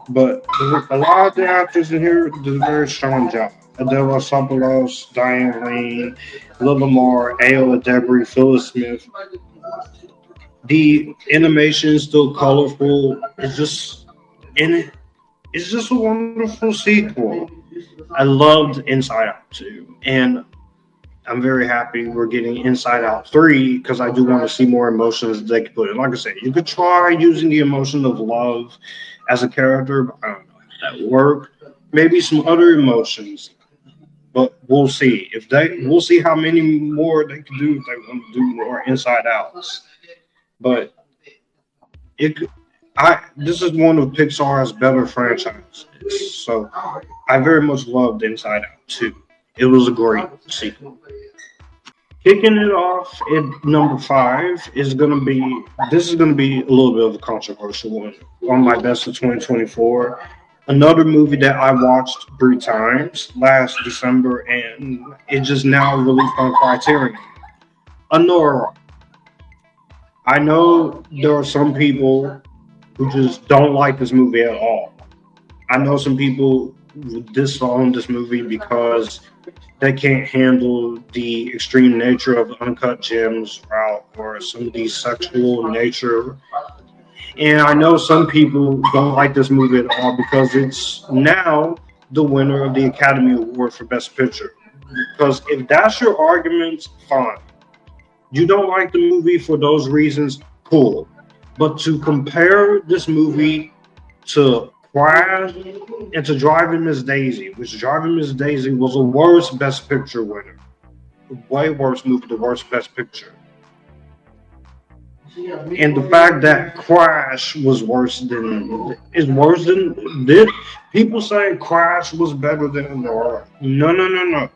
But a lot of the actors in here did a very strong job. Adela Sopolos, Diane Lane, Lil Lamar, Ayola Debris, Phyllis Smith. The animation is still colorful. It's just a wonderful sequel. I loved Inside Out 2, and I'm very happy we're getting Inside Out 3 because I do want to see more emotions they could put in. Like I said, you could try using the emotion of love as a character, but I don't know if that would work. Maybe some other emotions. But we'll see we'll see how many more they can do if they want to do more Inside Outs. But this is one of Pixar's better franchises. So I very much loved Inside Out 2. It was a great sequel. Kicking it off at number 5 is going to be a little bit of a controversial one on my best of 2024. Another movie that I watched 3 times last December, and it just now released on Criterion. Anora. I know there are some people who just don't like this movie at all. I know some people disown this movie because they can't handle the extreme nature of Uncut Gems route or some of the sexual nature. And I know some people don't like this movie at all because it's now the winner of the Academy Award for Best Picture. Because if that's your argument, fine. You don't like the movie for those reasons, cool. But to compare this movie to Crash and To Driving Miss Daisy, which Driving Miss Daisy was a worst Best Picture winner. Way worse movie, the worst Best Picture. And the fact that Crash was worse than this. People say Crash was better than Anora. No.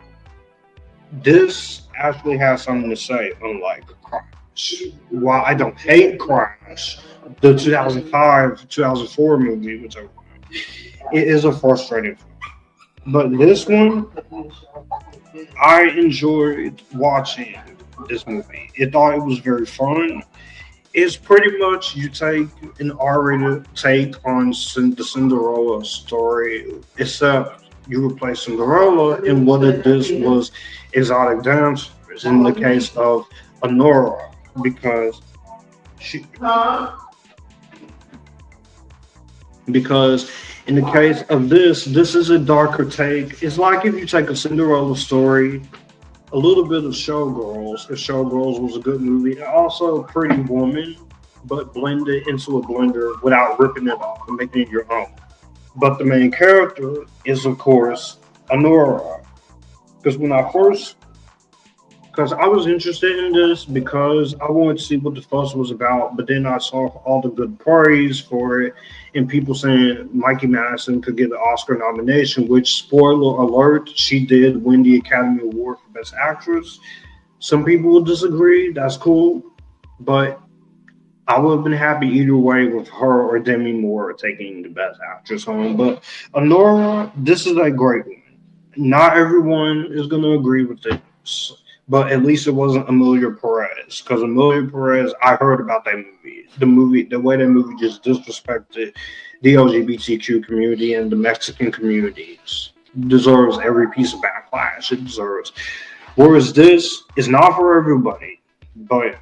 This actually has something to say, unlike Crash. While I don't hate Crash, the 2005-2004 movie, which it is a frustrating film. But this one, I enjoyed watching this movie. I thought it was very fun. It's pretty much you take an R-rated take on the Cinderella story, except you replace Cinderella, and what it did was exotic dancers in the case of Anora, because in the case of this is a darker take. It's like if you take a Cinderella story, a little bit of Showgirls, if Showgirls was a good movie, and also Pretty Woman, but blend it into a blender without ripping it off and making it your own. But the main character is, of course, Anora. Because I was interested in this because I wanted to see what the fuss was about, but then I saw all the good praise for it and people saying Mikey Madison could get an Oscar nomination, which, spoiler alert, she did win the Academy Award for Best Actress. Some people will disagree, that's cool, but I would have been happy either way with her or Demi Moore taking the Best Actress home. But Anora, this is a great one. Not everyone is going to agree with this. But at least it wasn't Emilia Perez, because Emilia Perez, I heard about that movie. The way that movie just disrespected the LGBTQ community and the Mexican communities. Deserves every piece of backlash it deserves. Whereas this is not for everybody, but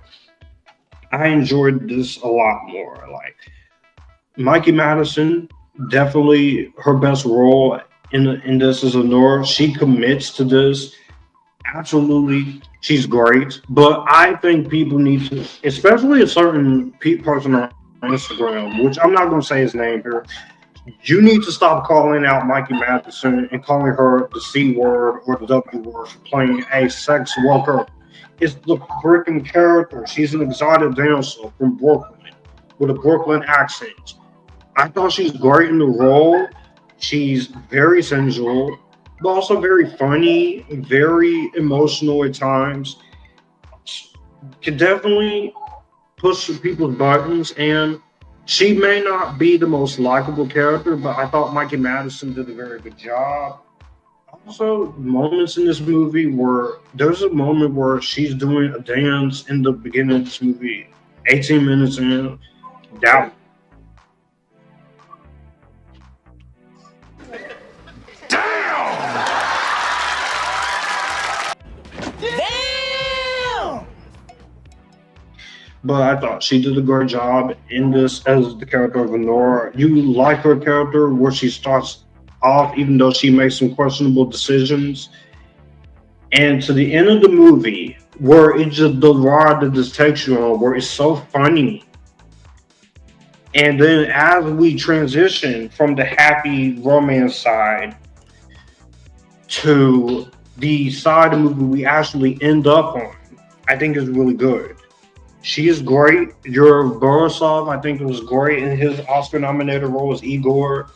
I enjoyed this a lot more. Like Mikey Madison, definitely her best role in this is Anora. She commits to this. Absolutely, she's great, but I think people need to, especially a certain person on Instagram, which I'm not going to say his name here, you need to stop calling out Mikey Madison and calling her the C word or the W word for playing a sex worker. It's the freaking character. She's an exotic dancer from Brooklyn with a Brooklyn accent. I thought she's great in the role. She's very sensual, but also very funny, very emotional at times. Can definitely push people's buttons, and she may not be the most likable character, but I thought Mikey Madison did a very good job. Also, moments in this movie where there's a moment where she's doing a dance in the beginning of this movie, 18 minutes in, that but I thought she did a great job in this as the character of Anora. You like her character where she starts off, even though she makes some questionable decisions. And to the end of the movie, where it's just the ride that this takes you on, where it's so funny. And then as we transition from the happy romance side to the side of the movie we actually end up on, I think is really good. She is great. Yuri Borisov, I think, was great in his Oscar-nominated role as Igor.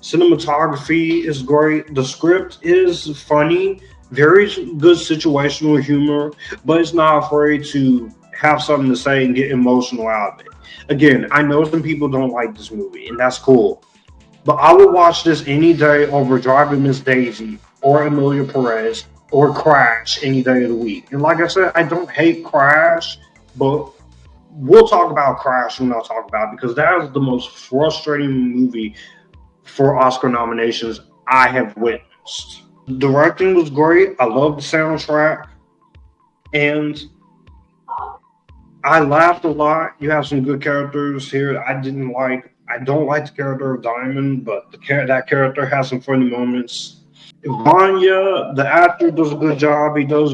Cinematography is great. The script is funny. Very good situational humor, but it's not afraid to have something to say and get emotional out of it. Again, I know some people don't like this movie, and that's cool. But I would watch this any day over Driving Miss Daisy or Emilia Perez or Crash any day of the week. And like I said, I don't hate Crash, but we'll talk about Crash when I talk about it, because that is the most frustrating movie for Oscar nominations I have witnessed. Directing was great. I love the soundtrack. And I laughed a lot. You have some good characters here. I don't like the character of Diamond, but that character has some funny moments. Vanya, the actor, does a good job. He does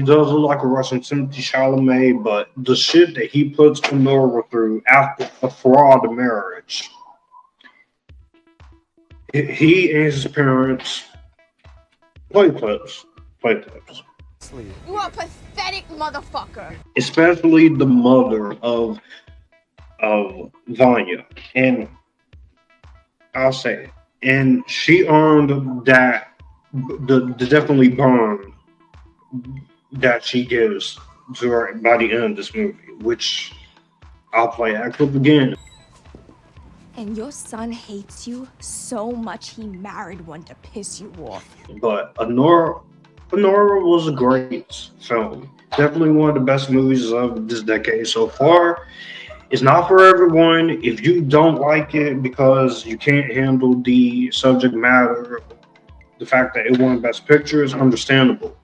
look like a Russian Timothy Chalamet, but the shit that he puts Anora through after a fraud marriage, He and his parents play clips. You are a pathetic motherfucker. Especially the mother of Vanya. And I'll say it. And she earned that the definitely burn that she gives to her by the end of this movie, which I'll play that clip again. And your son hates you so much he married one to piss you off. But Anora was a great film. Definitely one of the best movies of this decade so far. It's not for everyone. If you don't like it because you can't handle the subject matter, the fact that it won Best Picture is understandable.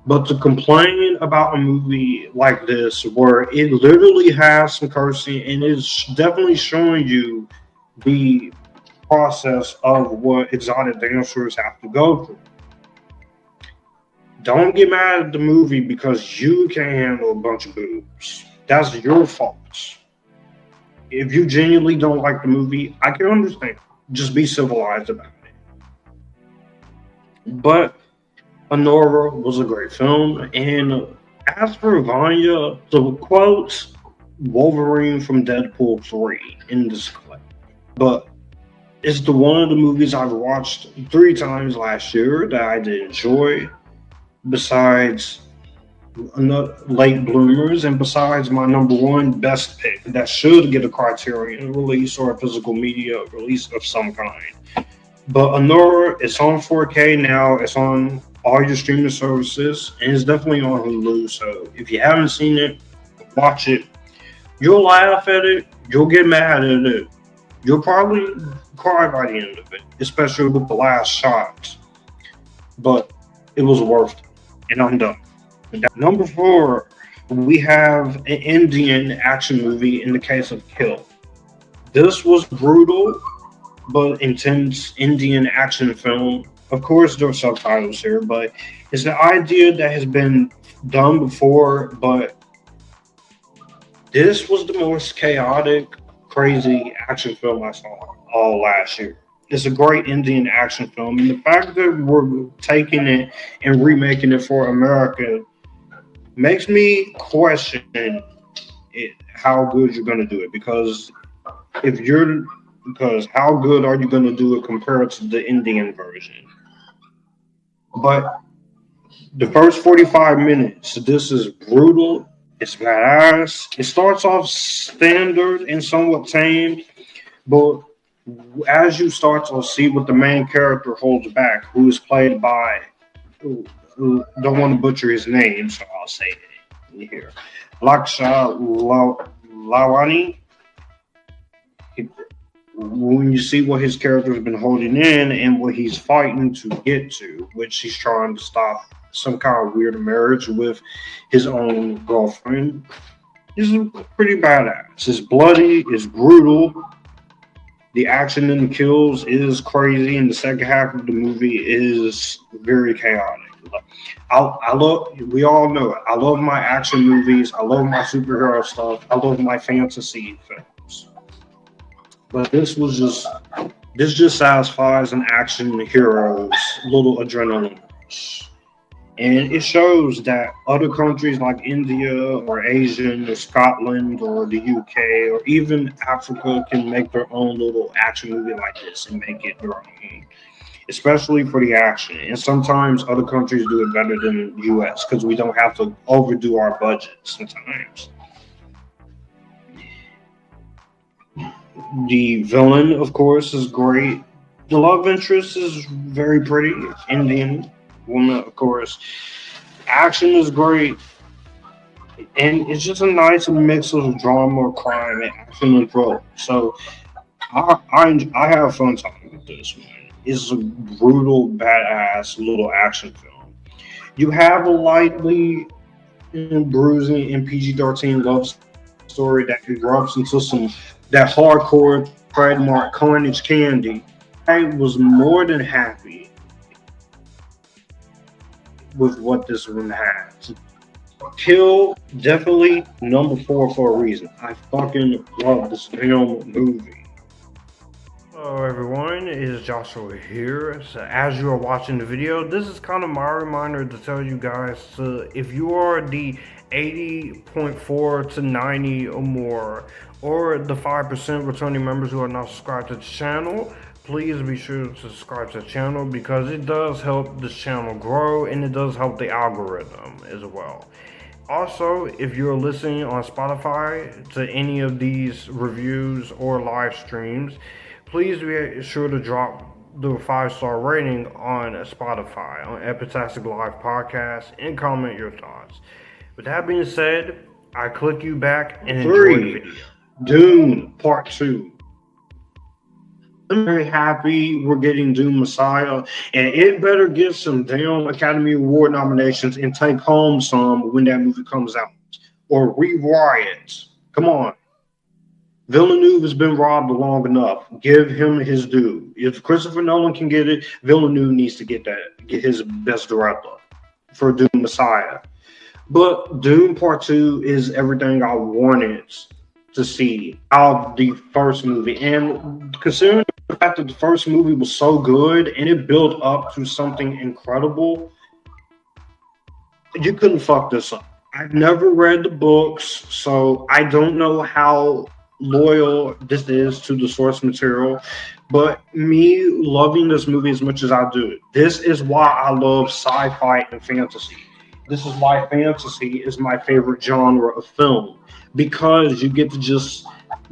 But to complain about a movie like this, where it literally has some cursing and it's definitely showing you the process of what exotic dancers have to go through. Don't get mad at the movie because you can't handle a bunch of boobs. That's your fault. If you genuinely don't like the movie, I can understand. Just be civilized about it. But Anora was a great film. And as for Vanya, the quotes Wolverine from Deadpool 3 in this clip. But it's one of the movies I've watched 3 times last year that I did enjoy. Besides Late Bloomers, and besides my number 1 best pick that should get a Criterion release or a physical media release of some kind. But Anora, it's on 4K now. It's on all your streaming services, and it's definitely on Hulu. So if you haven't seen it, watch it. You'll laugh at it. You'll get mad at it. You'll probably cry by the end of it, especially with the last shot. But it was worth it, and I'm done. Number 4, we have an Indian action movie in the case of Kill. This was brutal but intense Indian action film. Of course, there are subtitles here, but it's an idea that has been done before, but this was the most chaotic, crazy action film I saw all last year. It's a great Indian action film, and the fact that we're taking it and remaking it for America makes me question how good you're going to do it. Because how good are you going to do it compared to the Indian version? But the first 45 minutes, this is brutal. It's badass. It starts off standard and somewhat tame, but as you start to see what the main character holds back, who is played by, don't want to butcher his name, so I'll say it here, Laksha Lawani. When you see what his character has been holding in and what he's fighting to get to, which he's trying to stop some kind of weird marriage with his own girlfriend, is pretty badass. It's bloody, it's brutal. The action and the kills is crazy, and the second half of the movie is very chaotic. I love, we all know it. I love my action movies. I love my superhero stuff. I love my fantasy films. But this just satisfies an action hero's little adrenaline rush. And it shows that other countries like India or Asia or Scotland or the UK or even Africa can make their own little action movie like this and make it their own, especially for the action. And sometimes other countries do it better than the US because we don't have to overdo our budget sometimes. The villain, of course, is great. The love interest is very pretty. Indian woman, of course. Action is great. And it's just a nice mix of drama, crime, and action and thriller. So I have fun talking with this one. It's a brutal, badass little action film. You have a lightly bruising and PG-13 love story that erupts into that hardcore trademark carnage candy. I was more than happy with what this one has. Kill, definitely number 4 for a reason. I fucking love this film movie. Hello everyone, it is Joshua here. So as you are watching the video, this is kind of my reminder to tell you guys if you are the 80.4 to 90 or more, or the 5% returning members who are not subscribed to the channel, please be sure to subscribe to the channel because it does help this channel grow and it does help the algorithm as well. Also, if you're listening on Spotify to any of these reviews or live streams, please be sure to drop the 5-star rating on Spotify, on Epictastic Live Podcast, and comment your thoughts. With that being said, I click you back and enjoy the video. Dune Part 2. I'm very happy we're getting Dune Messiah, and it better get some damn Academy Award nominations and take home some when that movie comes out. Or rewatch. Come on. Villeneuve has been robbed long enough. Give him his due. If Christopher Nolan can get it, Villeneuve needs to get his best director for Dune Messiah. But Dune Part 2 is everything I wanted to see out of the first movie. And considering the fact that the first movie was so good and it built up to something incredible, you couldn't fuck this up. I've never read the books, so I don't know how loyal this is to the source material, but me loving this movie as much as I do, this is why I love sci-fi and fantasy. This is why fantasy is my favorite genre of film, because you get to just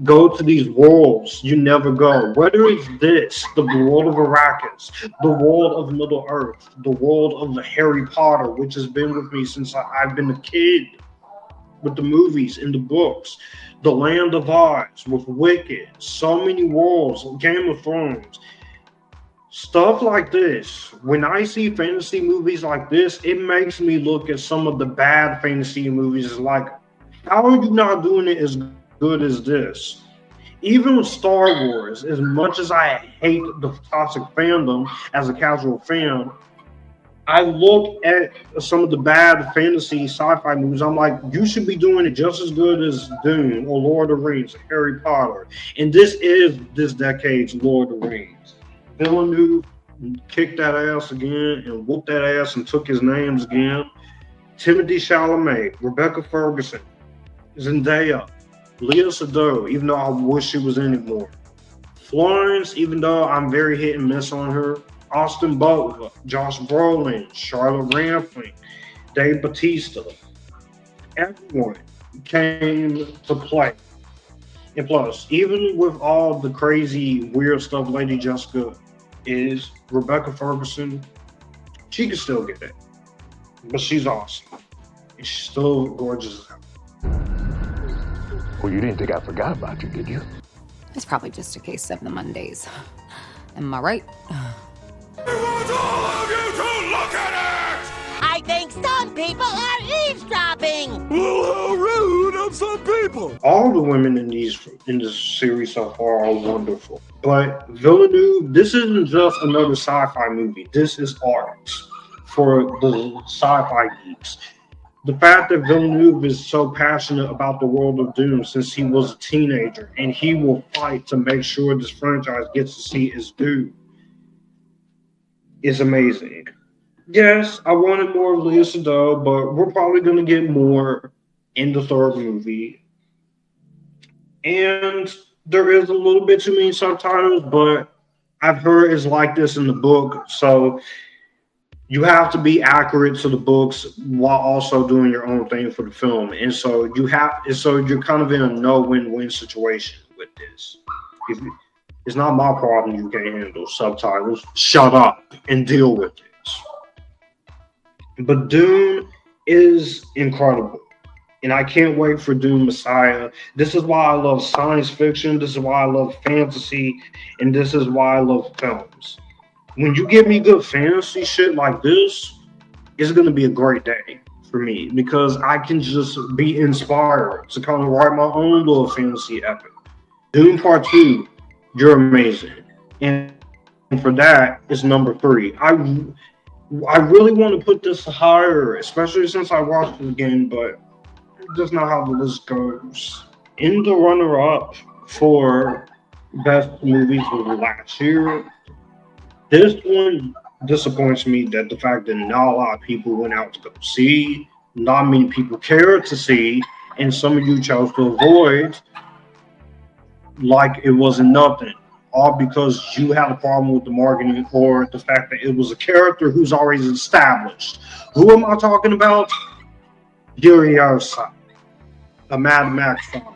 go to these worlds you never go. Whether it's this, the world of Arrakis, the world of Middle Earth, the world of Harry Potter, which has been with me since I've been a kid, with the movies and the books, the Land of Oz with Wicked, so many worlds, Game of Thrones, stuff like this. When I see fantasy movies like this, it makes me look at some of the bad fantasy movies like, how are you not doing it as good as this? Even with Star Wars, as much as I hate the toxic fandom as a casual fan, I look at some of the bad fantasy sci-fi movies. I'm like, you should be doing it just as good as Dune or Lord of the Rings, Harry Potter. And this is this decade's Lord of the Rings. Villeneuve kicked that ass again and whooped that ass and took his names again. Timothée Chalamet, Rebecca Ferguson, Zendaya, Lea Seydoux, even though I wish she was in it more. Florence, even though I'm very hit and miss on her. Austin Butler, Josh Brolin, Charlotte Rampling, Dave Bautista. Everyone came to play. And plus, even with all the crazy, weird stuff Lady Jessica is, Rebecca Ferguson, she can still get it. But she's awesome. And she's still gorgeous as hell. Well, you didn't think I forgot about you, did you? It's probably just a case of the Mondays. Am I right? I want all of you to look at it! I think some people are eavesdropping. Well, how rude of some people! All the women in this series so far are wonderful. But Villeneuve, this isn't just another sci-fi movie. This is art for the sci-fi geeks. The fact that Villeneuve is so passionate about the world of Dune since he was a teenager, and he will fight to make sure this franchise gets to see its due, is amazing. Yes, I wanted more of Lea Seydoux, but we're probably going to get more in the third movie. And there is a little bit too many subtitles, but I've heard it's like this in the book, so you have to be accurate to the books while also doing your own thing for the film. And so you're kind of in a no-win-win situation with this. It's not my problem you can't handle subtitles. Shut up and deal with it. But Dune is incredible. And I can't wait for Dune Messiah. This is why I love science fiction. This is why I love fantasy. And this is why I love films. When you give me good fantasy shit like this, it's going to be a great day for me because I can just be inspired to kind of write my own little fantasy epic. Dune Part 2, you're amazing. And for that, it's number 3. I really want to put this higher, especially since I watched it again, but that's not how the list goes. In the runner-up for best movies of last year. This one disappoints me that the fact that not a lot of people went out to go see, not many people cared to see, and some of you chose to avoid like it wasn't nothing. All because you had a problem with the marketing or the fact that it was a character who's already established. Who am I talking about? Furiosa, a Mad Max Saga.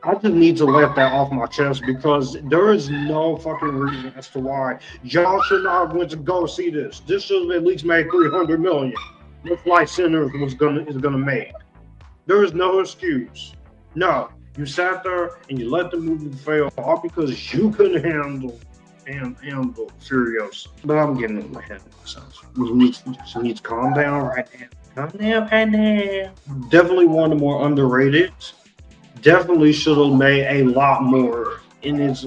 I just need to let that off my chest because there is no fucking reason as to why y'all should not have went to go see this. This should have at least made 300 million. The Flight Center is gonna make. There is no excuse. No, you sat there and you let the movie fail all because you couldn't handle Furiosa. But I'm getting ahead of myself. You need to calm down right now. Calm down right now. Definitely one of the more underrated. Definitely should have made a lot more in its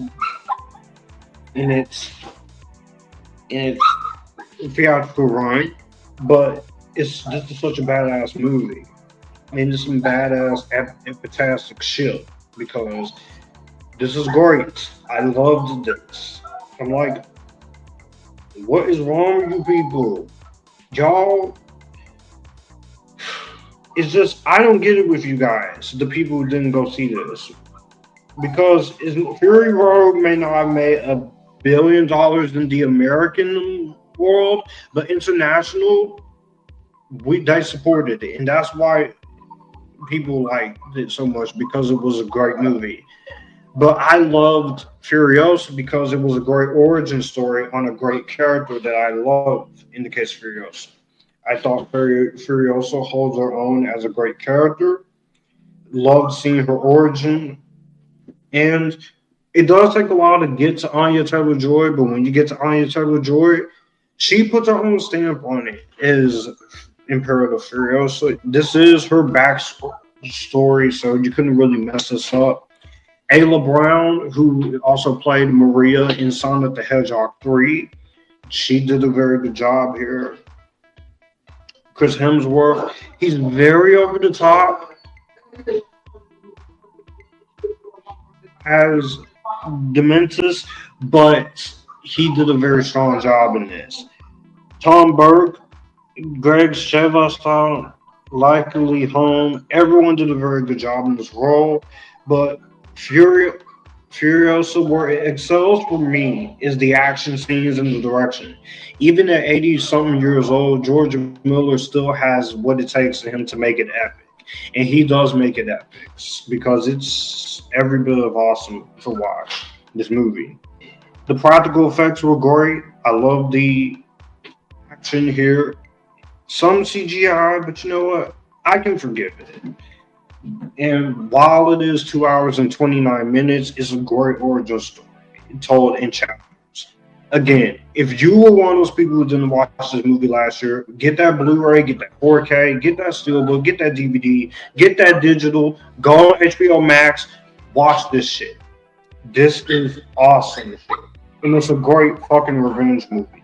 theatrical run, but this is such a badass movie, and it's some badass epictastic shit because this is great. I loved this. I'm like, what is wrong with you people, y'all? It's just, I don't get it with you guys, the people who didn't go see this. Because Fury Road may not have made $1 billion in the American world, but international, they supported it. And that's why people liked it so much, because it was a great movie. But I loved Furiosa because it was a great origin story on a great character that I love, in the case of Furiosa. I thought Furiosa holds her own as a great character. Loved seeing her origin. And it does take a lot to get to Anya Taylor-Joy, but when you get to Anya Taylor-Joy, she puts her own stamp on it as Imperative Furiosa. This is her backstory, so you couldn't really mess this up. Ayla Brown, who also played Maria in Sonic the Hedgehog 3, she did a very good job here. Chris Hemsworth, he's very over the top as Dementus, but he did a very strong job in this. Tom Burke, Greg Chevaston, Likely Home, everyone did a very good job in this role, but Furiosa, where it excels for me, is the action scenes and the direction. Even at 80-something years old, George Miller still has what it takes for him to make it epic. And he does make it epic because it's every bit of awesome to watch, this movie. The practical effects were great. I love the action here. Some CGI, but you know what? I can forgive it. And while it is 2 hours and 29 minutes, it's a great origin story told in chapters. Again, if you were one of those people who didn't watch this movie last year, get that Blu-ray, get that 4K, get that Steelbook, get that DVD, get that digital, go on HBO Max, watch this shit. This is awesome shit. And it's a great fucking revenge movie.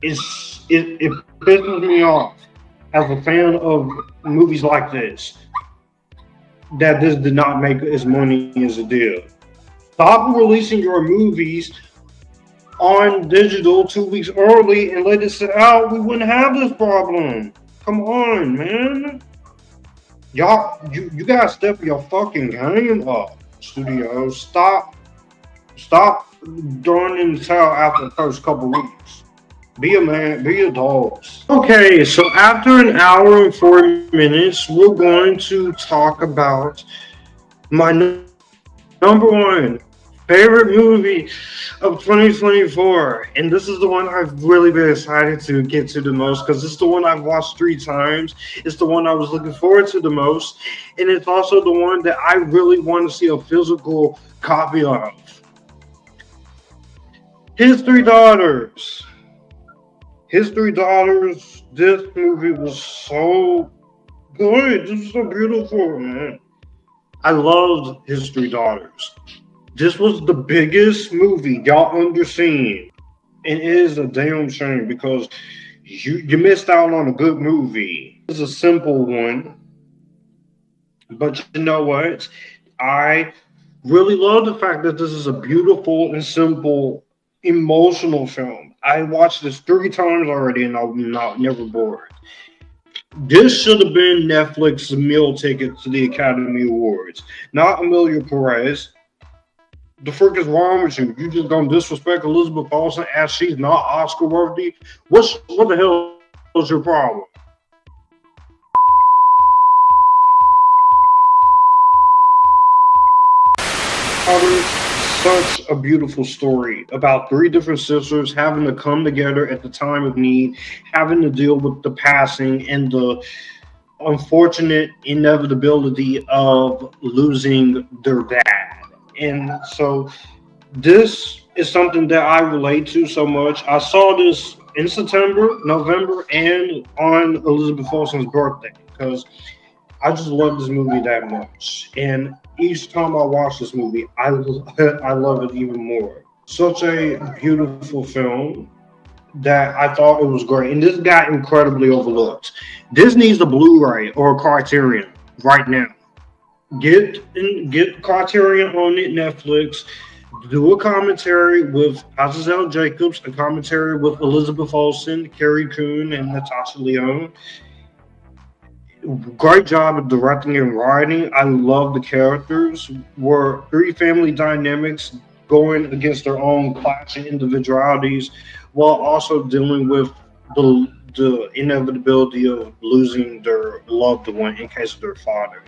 It pisses me off as a fan of movies like this, that this did not make as money as it did. Stop releasing your movies on digital 2 weeks early and let it sit out. We wouldn't have this problem. Come on, man. Y'all, you gotta step your fucking game up, studios. Stop throwing in the towel after the first couple weeks. Be a man, be adults. Okay, so after an hour and 40 minutes, we're going to talk about my number one favorite movie of 2024. And this is the one I've really been excited to get to the most because it's the one I've watched 3 times. It's the one I was looking forward to the most. And it's also the one that I really want to see a physical copy of. His Three Daughters. His Three Daughters, this movie was so good. This was so beautiful, man. I loved His Three Daughters. This was the biggest movie y'all ever seen. And it is a damn shame because you missed out on a good movie. It's a simple one. But you know what? I Really love the fact that this is a beautiful and simple, emotional film. I watched this 3 times already, and I'm never bored. This should have been Netflix's meal ticket to the Academy Awards, not Amelia Perez. The frick is wrong with you? You just gonna disrespect Elizabeth Olsen as she's not Oscar worthy? What the hell is your problem? Such a beautiful story about 3 different sisters having to come together at the time of need, having to deal with the passing and the unfortunate inevitability of losing their dad. And so this is something that I relate to so much. I saw this in September, November, and on Elizabeth Olsen's birthday because I just love this movie that much. And each time I watch this movie, I love it even more. Such a beautiful film that I thought it was great. And this got incredibly overlooked. This needs a Blu-ray or a Criterion right now. Get Criterion on it, Netflix. Do a commentary with Azazel Jacobs, a commentary with Elizabeth Olsen, Carrie Coon, and Natasha Lyonne. Great job of directing and writing. I love the characters. Were 3 family dynamics going against their own clashing individualities while also dealing with the inevitability of losing their loved one in case of their father.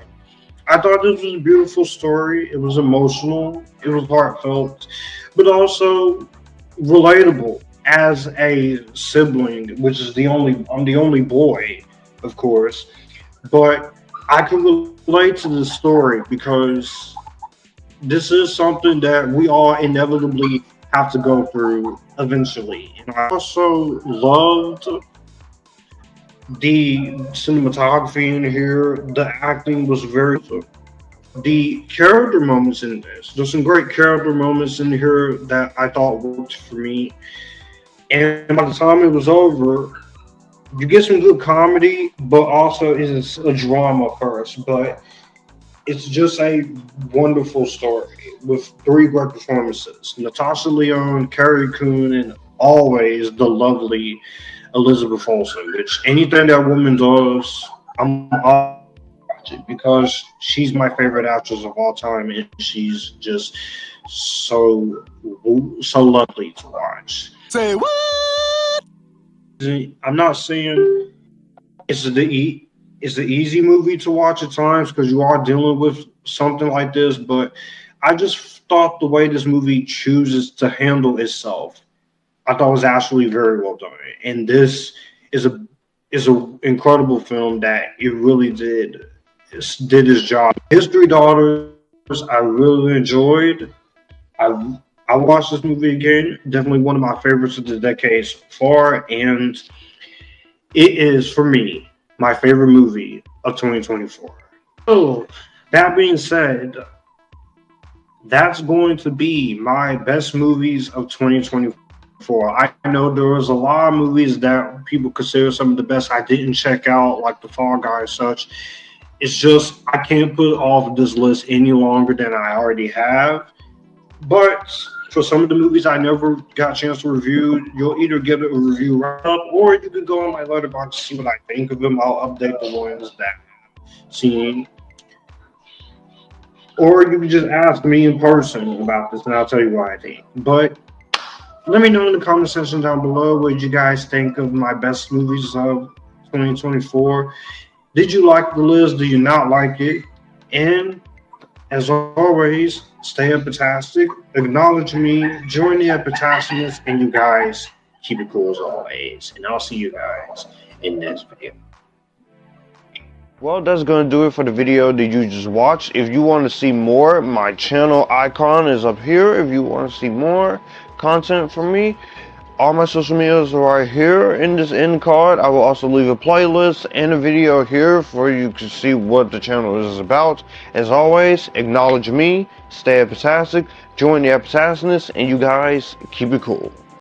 I thought this was a beautiful story. It was emotional. It was heartfelt, but also relatable as a sibling, which is I'm the only boy, of course. But I can relate to this story because this is something that we all inevitably have to go through eventually. And I also loved the cinematography in here. The acting was very good. The character moments in this, there's some great character moments in here that I thought worked for me. And by the time it was over, you get some good comedy, but also it's a drama first. But it's just a wonderful story with 3 great performances. Natasha Lyonne, Carrie Coon, and always the lovely Elizabeth Olsen, which anything that woman does, I'm watching because she's my favorite actress of all time, and she's just so lovely to watch. Say what? I'm not saying it's the easy movie to watch at times because you are dealing with something like this, but I just thought the way this movie chooses to handle itself, I thought was actually very well done. And this is an incredible film that it really did its job. His 3 Daughters, I really enjoyed. I watched this movie again. Definitely one of my favorites of the decade so far, and it is, for me, my favorite movie of 2024. So, that being said, that's going to be my best movies of 2024. I know there was a lot of movies that people consider some of the best I didn't check out, like The Fall Guy and such. It's just, I can't put off this list any longer than I already have. But for some of the movies I never got a chance to review, you'll either get a review right up, or you can go on my Letterboxd to see what I think of them. I'll update the ones that I've seen. Or you can just ask me in person about this, and I'll tell you what I think. But let me know in the comment section down below what you guys think of my best movies of 2024. Did you like the list? Do you not like it? And as always, stay epictastic, acknowledge me, join the Epictasticness, and you guys keep it cool as always. And I'll see you guys in the next video. Well, that's going to do it for the video that you just watched. If you want to see more, my channel icon is up here. If you want to see more content from me, all my social medias are right here in this end card. I will also leave a playlist and a video here for you to see what the channel is about. As always, acknowledge me, stay epictastic, join the Epictasticness, and you guys keep it cool.